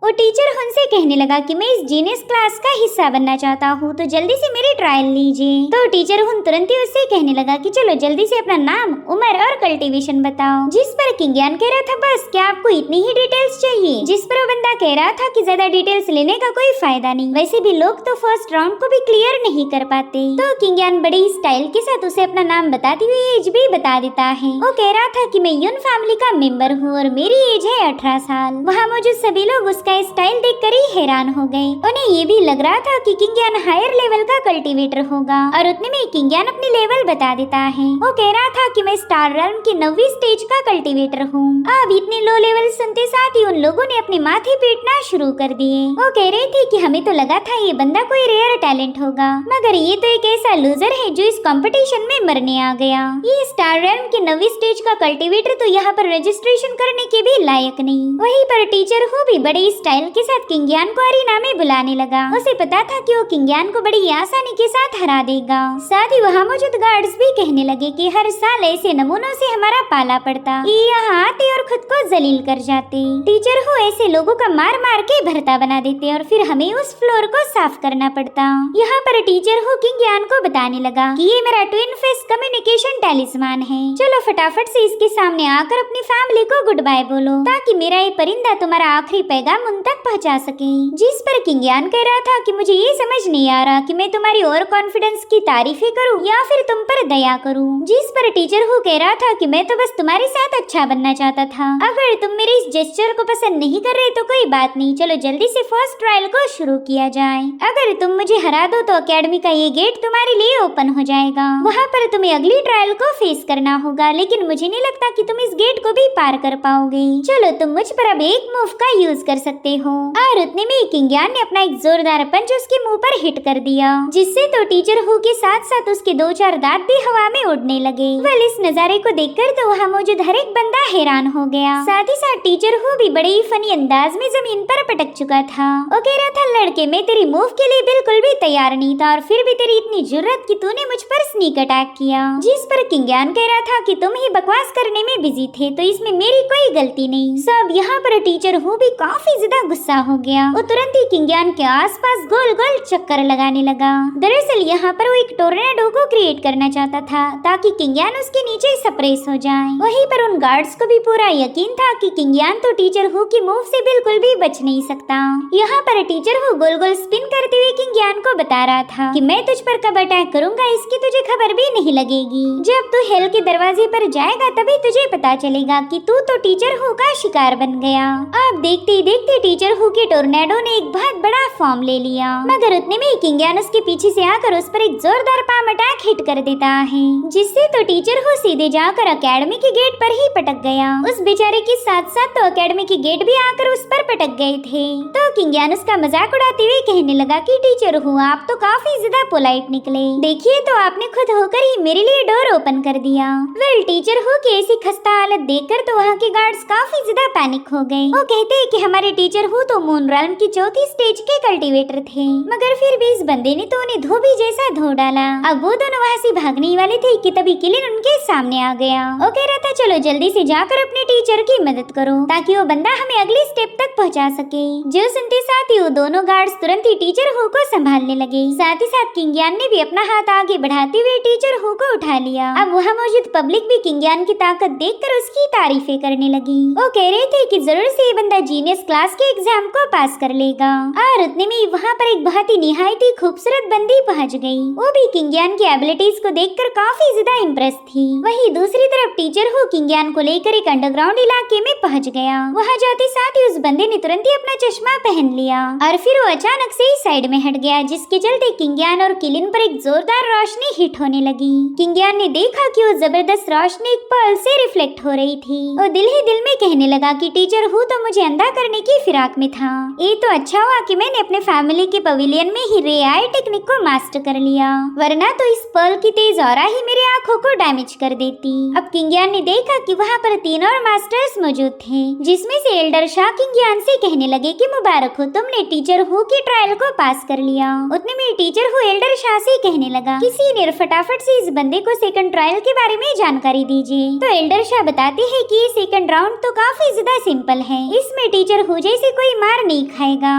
वो टीचर हुन से कहने लगा कि मैं इस जीनियस क्लास का हिस्सा बनना चाहता हूँ, तो जल्दी से मेरी ट्रायल लीजिए। तो टीचर हुन तुरंत ही उससे कहने लगा कि चलो जल्दी से अपना नाम, उम्र और कल्टीवेशन बताओ। जिस पर किंगयान कह रहा था बस क्या आपको इतनी ही डिटेल्स चाहिए। जिस पर वो बंदा कह रहा था कि ज्यादा डिटेल्स लेने का कोई फायदा नहीं, वैसे भी लोग तो फर्स्ट राउंड को भी क्लियर नहीं कर पाते। तो किंगयान बड़ी स्टाइल के साथ उसे अपना नाम बताते हुए एज भी बता देता है। वो कह रहा था कि मैं यून फैमिली का मेंबर हूँ और मेरी एज है 18 साल। वहाँ मौजूद सभी लोग उसका स्टाइल देखकर ही हैरान हो गए। उन्हें ये भी लग रहा था कि किंगयान हायर लेवल का कल्टीवेटर होगा। और उतने में किंगयान अपनी लेवल बता देता है। वो कह रहा था कि मैं स्टार रेल्म की 9वीं स्टेज का कल्टीवेटर हूँ। अब इतने लो लेवल सुनते साथ ही उन लोगों ने अपने माथे पीटना शुरू कर दिए। वो कह रहे थे कि हमें तो लगा था ये बंदा कोई रेयर टैलेंट होगा, मगर ये तो एक ऐसा लूजर है जो इस कंपटीशन में मरने आ गया। ये स्टार रेल्म की 9वीं स्टेज का कल्टीवेटर तो यहाँ पर रजिस्ट्रेशन करने के भी लायक नहीं। वहीं पर टीचर हु भी बड़े स्टाइल के साथ किंगयान को अरीना में बुलाने लगा। उसे पता था कि वो किंगयान को बड़ी आसानी के साथ हरा देगा। साथ ही वहाँ मौजूद गार्ड्स भी कहने लगे कि हर साल ऐसे नमूनों से हमारा पाला पड़ता, ये यहाँ आते और खुद को जलील कर जाते। टीचर हो ऐसे लोगों का मार मार के भरता बना देते और फिर हमें उस फ्लोर को साफ करना पड़ता। यहाँ पर टीचर हो किंगयान को बताने लगा कि ये मेरा ट्विन फेस कम्युनिकेशन टैलिस्मान है। चलो फटाफट से इसके सामने आकर अपनी फैमिली को गुड बाय बोलो, ताकि मेरा ये परिंदा तुम्हारा आखिरी पैगाम उन तक पहुँचा सके। जिस पर किंगयान कह रहा था कि मुझे ये समझ नहीं आ रहा कि मैं तुम्हारी ओवर कॉन्फिडेंस की तारीफें करूं या फिर तुम पर दया करूं। जिस पर टीचर हो कह रहा था कि मैं तो बस तुम्हारे साथ अच्छा बनना चाहता था, अगर तुम मेरे इस जेस्चर को पसंद नहीं कर रहे तो कोई बात नहीं, चलो जल्दी से फर्स्ट ट्रायल को शुरू किया जाए। अगर तुम मुझे हरा दो तो एकेडमी का ये गेट तुम्हारे लिए ओपन हो जाएगा, वहाँ पर तुम्हें अगली ट्रायल को फेस करना होगा, लेकिन मुझे नहीं लगता कि तुम इस गेट को भी पार कर पाओगे। चलो तुम मुझ पर अब एक मूव का यूज कर सकते हो। और उतने में किंगयान ने अपना एक जोरदार पंच उसके मुंह पर हिट कर दिया, जिससे तो टीचर हु के साथ साथ उसके 2-4 दांत भी हवा में उड़ने लगे। वेल इस नजारे को देखकर तो वहाँ मौजूद हर एक बंदा हैरान हो गया। साथ ही साथ टीचर हु भी बड़े ही फनी अंदाज में जमीन पर पटक चुका था। वो कह रहा था लड़के मैं तेरी मूव के लिए बिल्कुल भी तैयार नहीं था और फिर भी तेरी इतनी जुर्रत कि तूने मुझ पर स्नीक अटैक किया। जिस पर किंगयान कह रहा था कि तुम ही बकवास करने में बिजी थे तो इसमें मेरी कोई गलती नहीं। सब यहाँ पर टीचर हु भी काफी ज्यादा गुस्सा हो गया। वो तुरंत ही किंगयान के आसपास गोल गोल चक्कर लगाने लगा। दरअसल यहाँ पर वो एक टोर्नेडो को क्रिएट करना चाहता था ताकि किंगयान उसके नीचे सप्रेस हो जाए। वहीं पर उन गार्ड्स को भी पूरा यकीन था कि किंगयान तो टीचर हु की मूव से बिल्कुल भी बच नहीं सकता। यहाँ पर teacher who goal goal spin करते हुए किंगयान को बता रहा था कि मैं तुझ पर कब अटैक करूंगा इसकी तुझे खबर भी नहीं लगेगी। जब तू हेल के दरवाजे पर जाएगा तभी तुझे पता चलेगा कि तू तो टीचर हु का शिकार बन गया। अब देखते ही देखते टीचर हु के टोर्नेडो ने एक बहुत बड़ा फॉर्म ले लिया, मगर उतने में किंगयान उसके पीछे से आकर उस पर एक जोरदार पाम अटैक हिट कर देता है, जिससे तो टीचर हु सीधे जाकर एकेडमी के गेट पर ही पटक गया। उस बेचारे के साथ साथ तो एकेडमी के गेट भी आकर उस पर पटक गए थे। तो किंगयान उसका मजाक उड़ाते हुए कहने लगा कि टीचर हु आप तो काफी ज्यादा पोलाइट निकले, देखिए तो आपने खुद होकर ही मेरे लिए डोर ओपन कर दिया। वेल टीचर हु की ऐसी खस्ता हालत देखकर तो वहाँ के गार्ड्स काफी ज्यादा पैनिक हो गए। वो कहते हैं कि हमारे टीचर हु तो मून रेल्म की 4थी स्टेज के कल्टीवेटर थे, मगर फिर भी इस बंदे ने तो उन्हें धोबी जैसा धो डाला। अब वो दोनों वहाँ से भागने वाले थे कि तभी किलिन उनके सामने आ गया। वो कह रहा था चलो जल्दी से जाकर अपने टीचर की मदद करो ताकि वो बंदा हमें अगली स्टेप तक पहुँचा सके। जो सुनते साथ ही वो दोनों गार्ड्स तुरंत ही टीचर हु को संभालने लगे। साथ ही साथ किंगयान ने भी अपना हाथ आगे बढ़ाते हुए टीचर हु को उठा लिया। अब वहाँ मौजूद पब्लिक भी किंगयान की ताकत देखकर उसकी तारीफें करने लगी। वो कह रहे थे कि जरूर से ये बंदा जीनियस क्लास के एग्जाम को पास कर लेगा। और उतने में वहाँ पर एक बहुत ही निहायत ही खूबसूरत बंदी पहुँच गई। वो भी किंगयान की एबिलिटीज को देखकर काफी ज्यादा इम्प्रेस थी। वहीं दूसरी तरफ टीचर हु किंगयान को लेकर एक अंडरग्राउंड इलाके में पहुँच गया। वहाँ जाते साथ ही उस बंदे ने तुरंत ही अपना चश्मा पहन लिया और फिर वो अचानक से ही साइड में हट गया, जिसके चलते किंगयान और किलिन पर एक जोरदार रोशनी हिट होने लगी। किंगयान ने देखा कि वो जबरदस्त रोशनी एक पर्ल से रिफ्लेक्ट हो रही थी। वो दिल ही दिल में कहने लगा कि टीचर हु तो मुझे अंधा करने की फिराक में था। ये तो अच्छा हुआ कि मैंने अपने फैमिली के पवेलियन में ही रे आई टेक्निक को मास्टर कर लिया, वरना तो इस पर्ल की तेज ऑरा ही मेरी आंखों को डैमेज कर देती। अब किंगयान ने देखा कि वहाँ पर 3 और मास्टर्स मौजूद थे, जिसमें से एल्डर शाह किंगयान से कहने लगे कि मुबारक हो, तुमने टीचर हु की ट्रायल को पास कर लिया। उतने में टीचर हु एल्डर शाह से कहने लगा कि सीनियर फटाफट से इस बंदे को सेकंड ट्रायल के बारे में जानकारी दीजिए। तो एल्डर शाह बताते हैं कि ये सेकंड राउंड तो काफी ज्यादा सिंपल है, इसमें टीचर हु जैसे कोई मार नहीं खाएगा।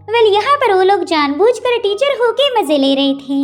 वेल यहाँ पर वो लोग जानबूझकर टीचर हु के मजे ले रहे थे।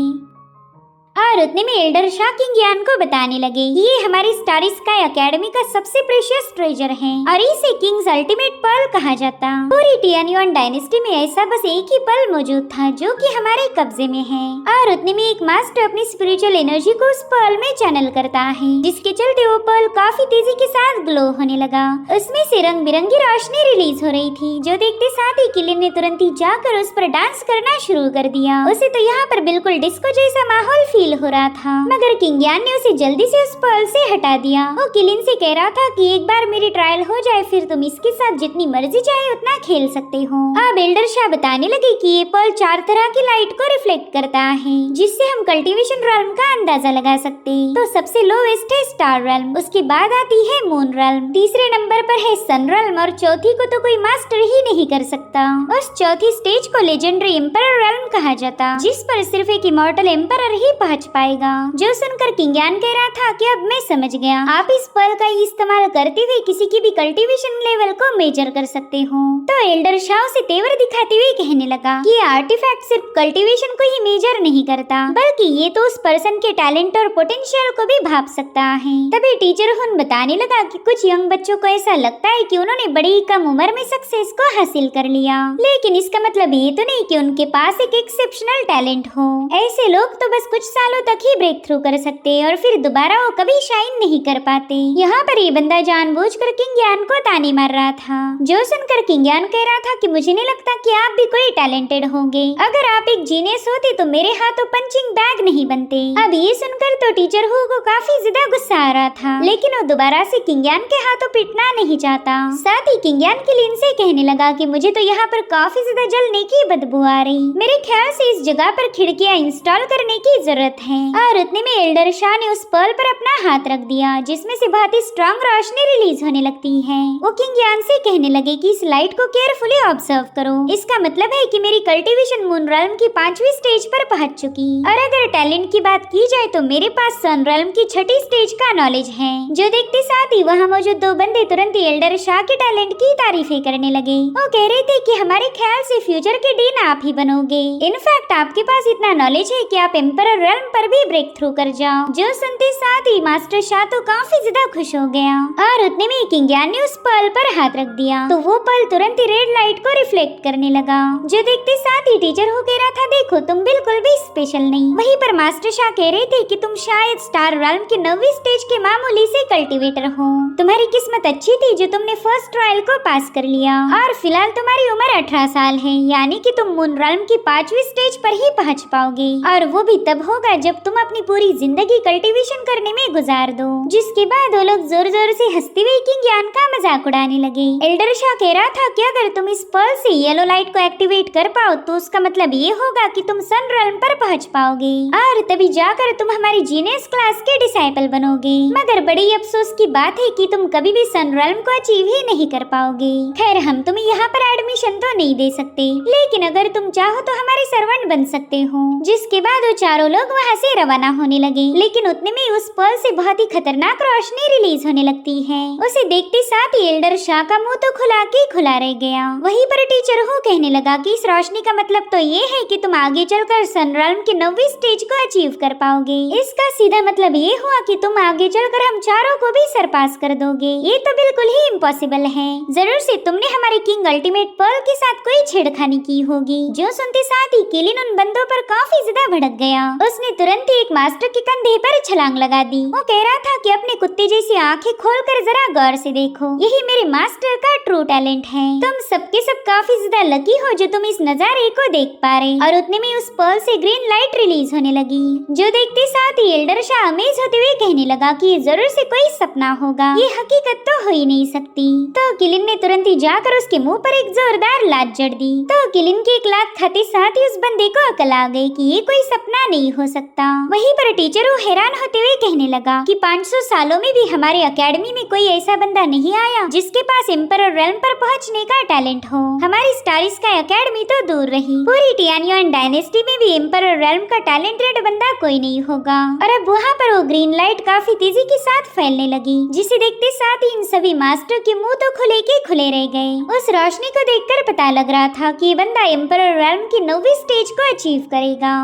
और उतने में एल्डर शाह किंगयान को बताने लगे ये हमारी स्टार स्काई एकेडमी का सबसे प्रेशियस ट्रेजर है और इसे किंग्स अल्टीमेट पर्ल कहा जाता। पूरी टियान्युआन डायनेस्टी में ऐसा बस एक ही पर्ल मौजूद था जो कि हमारे कब्जे में है। और उतने में एक मास्टर अपनी स्पिरिचुअल एनर्जी को उस पर्ल में चैनल करता है, जिसके चलते वो पर्ल काफी तेजी के साथ ग्लो होने लगा। उसमें से रंग बिरंगी रोशनी रिलीज हो रही थी, जो देखते साथ ही किलिन ने तुरंत ही जाकर उस पर डांस करना शुरू कर दिया। उसे तो यहाँ पर बिल्कुल डिस्को जैसा माहौल फील फील हो रहा था, मगर किंगयान ने उसे जल्दी से उस पर्ल से हटा दिया। वो किलिन से कह रहा था कि एक बार मेरी ट्रायल हो जाए फिर तुम इसके साथ जितनी मर्जी चाहे उतना खेल सकते हो। अब एल्डर शाह बताने लगे कि ये पर्ल 4 तरह की लाइट को रिफ्लेक्ट करता है, जिससे हम कल्टीवेशन रेल्म का अंदाजा लगा सकते। तो सबसे लोवेस्ट है स्टार रेल्म, उसके बाद आती है मून रेल्म, तीसरे नंबर पर है सन रेल्म और चौथी को तो कोई मास्टर ही नहीं कर सकता। उस चौथी स्टेज को लेजेंडरी एम्परर रेल्म कहा जाता, जिस पर सिर्फ एक इमॉर्टल एम्परर ही पहुंच पाएगा। जो सुनकर किंगयान कह रहा था कि अब मैं समझ गया, आप इस पर्ल का इस्तेमाल करते हुए किसी की भी कल्टीवेशन लेवल को मेजर कर सकते हो। तो एल्डर शाह से तेवर दिखाते हुए कहने लगा कि ये आर्टिफैक्ट सिर्फ कल्टीवेशन को ही मेजर नहीं करता, बल्कि ये तो उस पर्सन के टैलेंट और पोटेंशियल को भी भाप सकता है। तभी टीचर हुन बताने लगा कि कुछ यंग बच्चों को ऐसा लगता है कि उन्होंने बड़ी कम उम्र में सक्सेस को हासिल कर लिया, लेकिन इसका मतलब ये तो नहीं कि उनके पास एक एक्सेप्शनल टैलेंट हो। ऐसे लोग तो बस कुछ सालों तक ही ब्रेक थ्रू कर सकते और फिर दोबारा वो कभी शाइन नहीं कर पाते। यहाँ पर ये बंदा जानबूझकर किंगयान को ताने मार रहा था। जो सुनकर किंगयान कह रहा था कि मुझे नहीं लगता कि आप भी कोई टैलेंटेड होंगे, अगर आप एक जीनियस होते तो मेरे हाथों पंचिंग बैग नहीं बनते। अब ये सुनकर तो टीचर हु को काफी ज्यादा गुस्सा आ रहा था, लेकिन वो दोबारा से किंगयान के हाथों पिटना नहीं चाहता। साथ ही किंगयान किलिन से कहने लगा कि मुझे तो यहाँ पर काफी ज्यादा जलने की बदबू आ रही, मेरे ख्याल से इस जगह पर खिड़कियाँ इंस्टॉल करने की जरूरत है। और उतने में एल्डर शाह ने उस पर्ल पर अपना हाथ रख दिया, जिसमें से बहुत ही स्ट्रॉन्ग रोशनी रिलीज होने लगती है। वो किंगयान से कहने लगे कि इस लाइट को केयरफुली ऑब्जर्व करो, इसका मतलब है कि मेरी कल्टीवेशन मून रेल्म की 5वीं स्टेज पर पहुंच चुकी, और अगर टैलेंट की बात की जाए तो मेरे पास सन रेल्म की 6ठी स्टेज का नॉलेज है। जो देखते साथ ही वहाँ मौजूद 2 बंदे तुरंत ही एल्डर शाह के टैलेंट की तारीफें करने लगे। वो कह रहे थे कि हमारे ख्याल से फ्यूचर के डीन आप ही बनोगे, इनफैक्ट आपके पास इतना नॉलेज है कि आप एम्परर रेल्म पर भी ब्रेक थ्रू कर जाओ। जो सुनते साथ ही मास्टर शाह तो काफी ज्यादा खुश हो गया, और उतने में किंगयान ने उस पर्ल पर हाथ रख दिया तो वो पर्ल तुरंत ही रेड लाइट को रिफ्लेक्ट करने लगा। जो देखते साथ ही टीचर हो कह रहा था देखो तुम बिल्कुल भी स्पेशल नहीं। वहीं पर मास्टर शाह कह रहे थे कि तुम शायद स्टार रेल्म की 9वीं स्टेज के मामूली से कल्टीवेटर हो, तुम्हारी किस्मत अच्छी थी जो तुमने फर्स्ट ट्रायल को पास कर लिया, और फिलहाल तुम्हारी उम्र 18 साल है, यानी कि तुम मून रेल्म की 5वीं स्टेज पर ही पहुंच पाओगे, और वो भी तब होगा जब तुम अपनी पूरी जिंदगी कल्टीवेशन करने में गुजार दो। जिसके बाद वो लोग जोर जोर से हंसते हुए किंगयान का मजाक उड़ाने लगे। एल्डर शाह कह रहा था कि अगर तुम इस पर्ल से येलो लाइट को एक्टिवेट कर पाओ तो उसका मतलब ये होगा कि तुम सन रेल्म पर पहुंच पाओगे, और तभी जाकर तुम हमारी जीनियस क्लास के डिसाइपल बनोगे। मगर बड़ी अफसोस की बात है कि तुम कभी भी सन रेल्म को अचीव ही नहीं कर पाओगे। खैर हम तुम्हें यहाँ पर एडमिशन तो नहीं दे सकते, लेकिन अगर तुम चाहो तो हमारे सर्वेंट बन सकते हो। जिसके बाद वो चारों लोग वहाँ से रवाना होने लगे, लेकिन उतने में उस पर्ल से बहुत ही खतरनाक रोशनी रिलीज होने लगती है। उसे देखते साथ ही एल्डर शाह का मुंह तो खुला के खुला रह गया। वहीं पर टीचर हो कहने लगा कि इस रोशनी का मतलब तो ये है कि तुम आगे चलकर सन रेल्म की 9वीं स्टेज को अचीव कर पाओगे। इसका सीधा मतलब ये हुआ कि तुम आगे चलकर हम चारों को भी सरपास कर दोगे। ये तो बिल्कुल ही इम्पॉसिबल है, जरूर से तुमने हमारे किंग अल्टीमेट पर्ल के साथ कोई छेड़खानी की होगी। जो सुनते साथ ही किलिन उन बंदों पर काफी ज्यादा भड़क गया। उसने तुरंत ही एक मास्टर के कंधे पर छलांग लगा दी। वो कह रहा था कि अपने कुत्ते जैसी आंखें खोलकर जरा गौर से देखो, यही मेरे मास्टर का ट्रू टैलेंट है। तुम सबके सब काफी ज्यादा लकी हो जो तुम इस नजारे को देख पा रहे। और उतने में उस पर्ल से ग्रीन लाइट रिलीज होने लगी। जो देखते साथ ही एल्डर शाह अमेज होते हुए कहने लगा कि ये जरूर से कोई सपना होगा, ये हकीकत तो हो ही नहीं सकती। तो किलिन ने तुरंत ही जाकर उसके मुंह पर एक जोरदार लात जड़ दी। तो किलिन की एक लात खाते साथ ही उस बंदे को अकल आ गई कि ये कोई सपना नहीं हो सकता। वहीं पर टीचर वो हैरान होते हुए कहने लगा कि 500 सालों में भी हमारे एकेडमी में कोई ऐसा बंदा नहीं आया जिसके पास एम्परर रेल्म पर पहुंचने का टैलेंट हो। हमारी स्टार स्काई एकेडमी तो दूर रही, पूरी टियानियन डायनेस्टी में भी एम्परर रेल्म का टैलेंटेड बंदा कोई नहीं होगा। और अब वहाँ पर वो ग्रीन लाइट काफी तेजी के साथ फैलने लगी, जिसे देखते साथ ही इन सभी मास्टर के मुंह तो खुले के खुले रह गए। उस रोशनी को देखकर पता लग रहा था कि ये बंदा एम्परर रेल्म की 9वीं स्टेज को अचीव करेगा।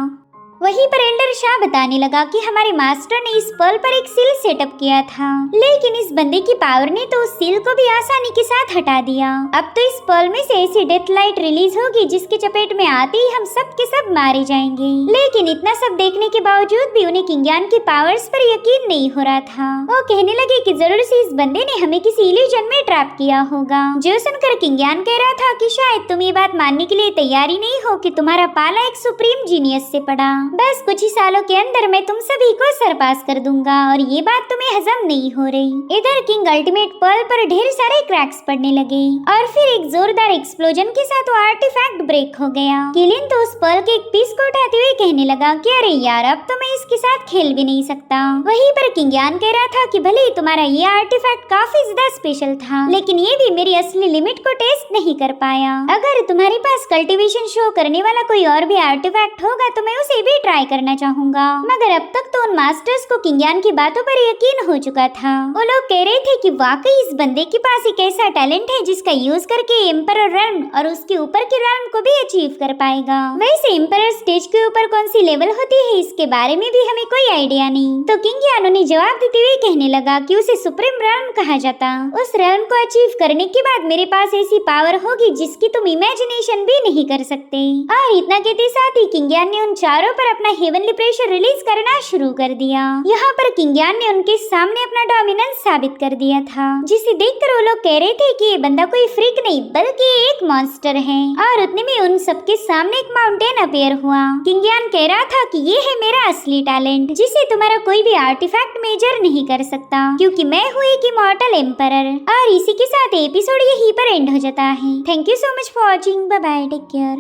वहीं पर एल्डर शाह बताने लगा कि हमारे मास्टर ने इस पर्ल पर एक सील सेटअप किया था, लेकिन इस बंदे की पावर ने तो उस सील को भी आसानी के साथ हटा दिया। अब तो इस पर्ल में से ऐसी डेथ लाइट रिलीज होगी जिसके चपेट में आते ही हम सब के सब मारे जाएंगे। लेकिन इतना सब देखने के बावजूद भी उन्हें किंगयान की पावर्स पर यकीन नहीं हो रहा था। वो कहने लगे कि जरूर से इस बंदे ने हमें किसी इल्यूजन में ट्रैप किया होगा। जो सुनकर किंगयान कह रहा था कि शायद तुम ये बात मानने के लिए तैयार ही नहीं हो कि तुम्हारा पाला एक सुप्रीम जीनियस से पड़ा। बस कुछ ही सालों के अंदर मैं तुम सभी को सरपास कर दूंगा और ये बात तुम्हें हजम नहीं हो रही। इधर किंग अल्टीमेट पर्ल पर ढेर सारे क्रैक्स पड़ने लगे और फिर एक जोरदार एक्सप्लोजन के साथ वो आर्टिफैक्ट ब्रेक हो गया। किलिन तो उस पर्ल के एक पीस को उठाते हुए कहने लगा कि अरे यार अब तो मैं इसके साथ खेल भी नहीं सकता। वहीं पर किंग यान कह रहा था कि भले ही तुम्हारा ये आर्टिफैक्ट काफी ज्यादा स्पेशल था, लेकिन ये भी मेरी असली लिमिट को टेस्ट नहीं कर पाया। अगर तुम्हारे पास कल्टीवेशन शो करने वाला कोई और भी आर्टिफैक्ट होगा तो मैं उसे भी ट्राई करना चाहूंगा। मगर अब तक तो उन मास्टर्स को किंग यान की बातों पर यकीन हो चुका था। वो लोग कह रहे थे कि वाकई इस बंदे के पास एक ऐसा टैलेंट है जिसका यूज करके एम्परर रेल्म और उसके ऊपर के रेल्म को भी अचीव कर पाएगा। वैसे एम्परर स्टेज के ऊपर कौन सी लेवल होती है इसके बारे में भी हमें कोई आइडिया नहीं। तो किंग यान ने जवाब देते हुए कहने लगा कि उसे सुप्रीम रेल्म कहा जाता। उस रेल्म को अचीव करने के बाद मेरे पास ऐसी पावर होगी जिसकी तुम इमेजिनेशन भी नहीं कर सकते। और इतना कहते साथ ही किंग यान ने उन चारों पर अपना हेवनली प्रेशर रिलीज करना शुरू कर दिया। यहाँ पर किंग यान ने उनके सामने अपना डोमिनेंस साबित कर दिया था, जिसे देखकर वो लोग कह रहे थे कि ये बंदा कोई फ्रीक नहीं बल्कि एक मॉन्स्टर है। और उतने में उन सबके सामने एक माउंटेन अपीयर हुआ। किंग यान कह रहा था कि ये है मेरा असली टैलेंट जिसे तुम्हारा कोई भी आर्टिफैक्ट मेजर नहीं कर सकता, क्योंकि मैं हूँ एक इमॉर्टल एम्परर। और इसी के साथ एपिसोड यहीं पर एंड हो जाता है। Thank you so much for watching. Bye bye, take care.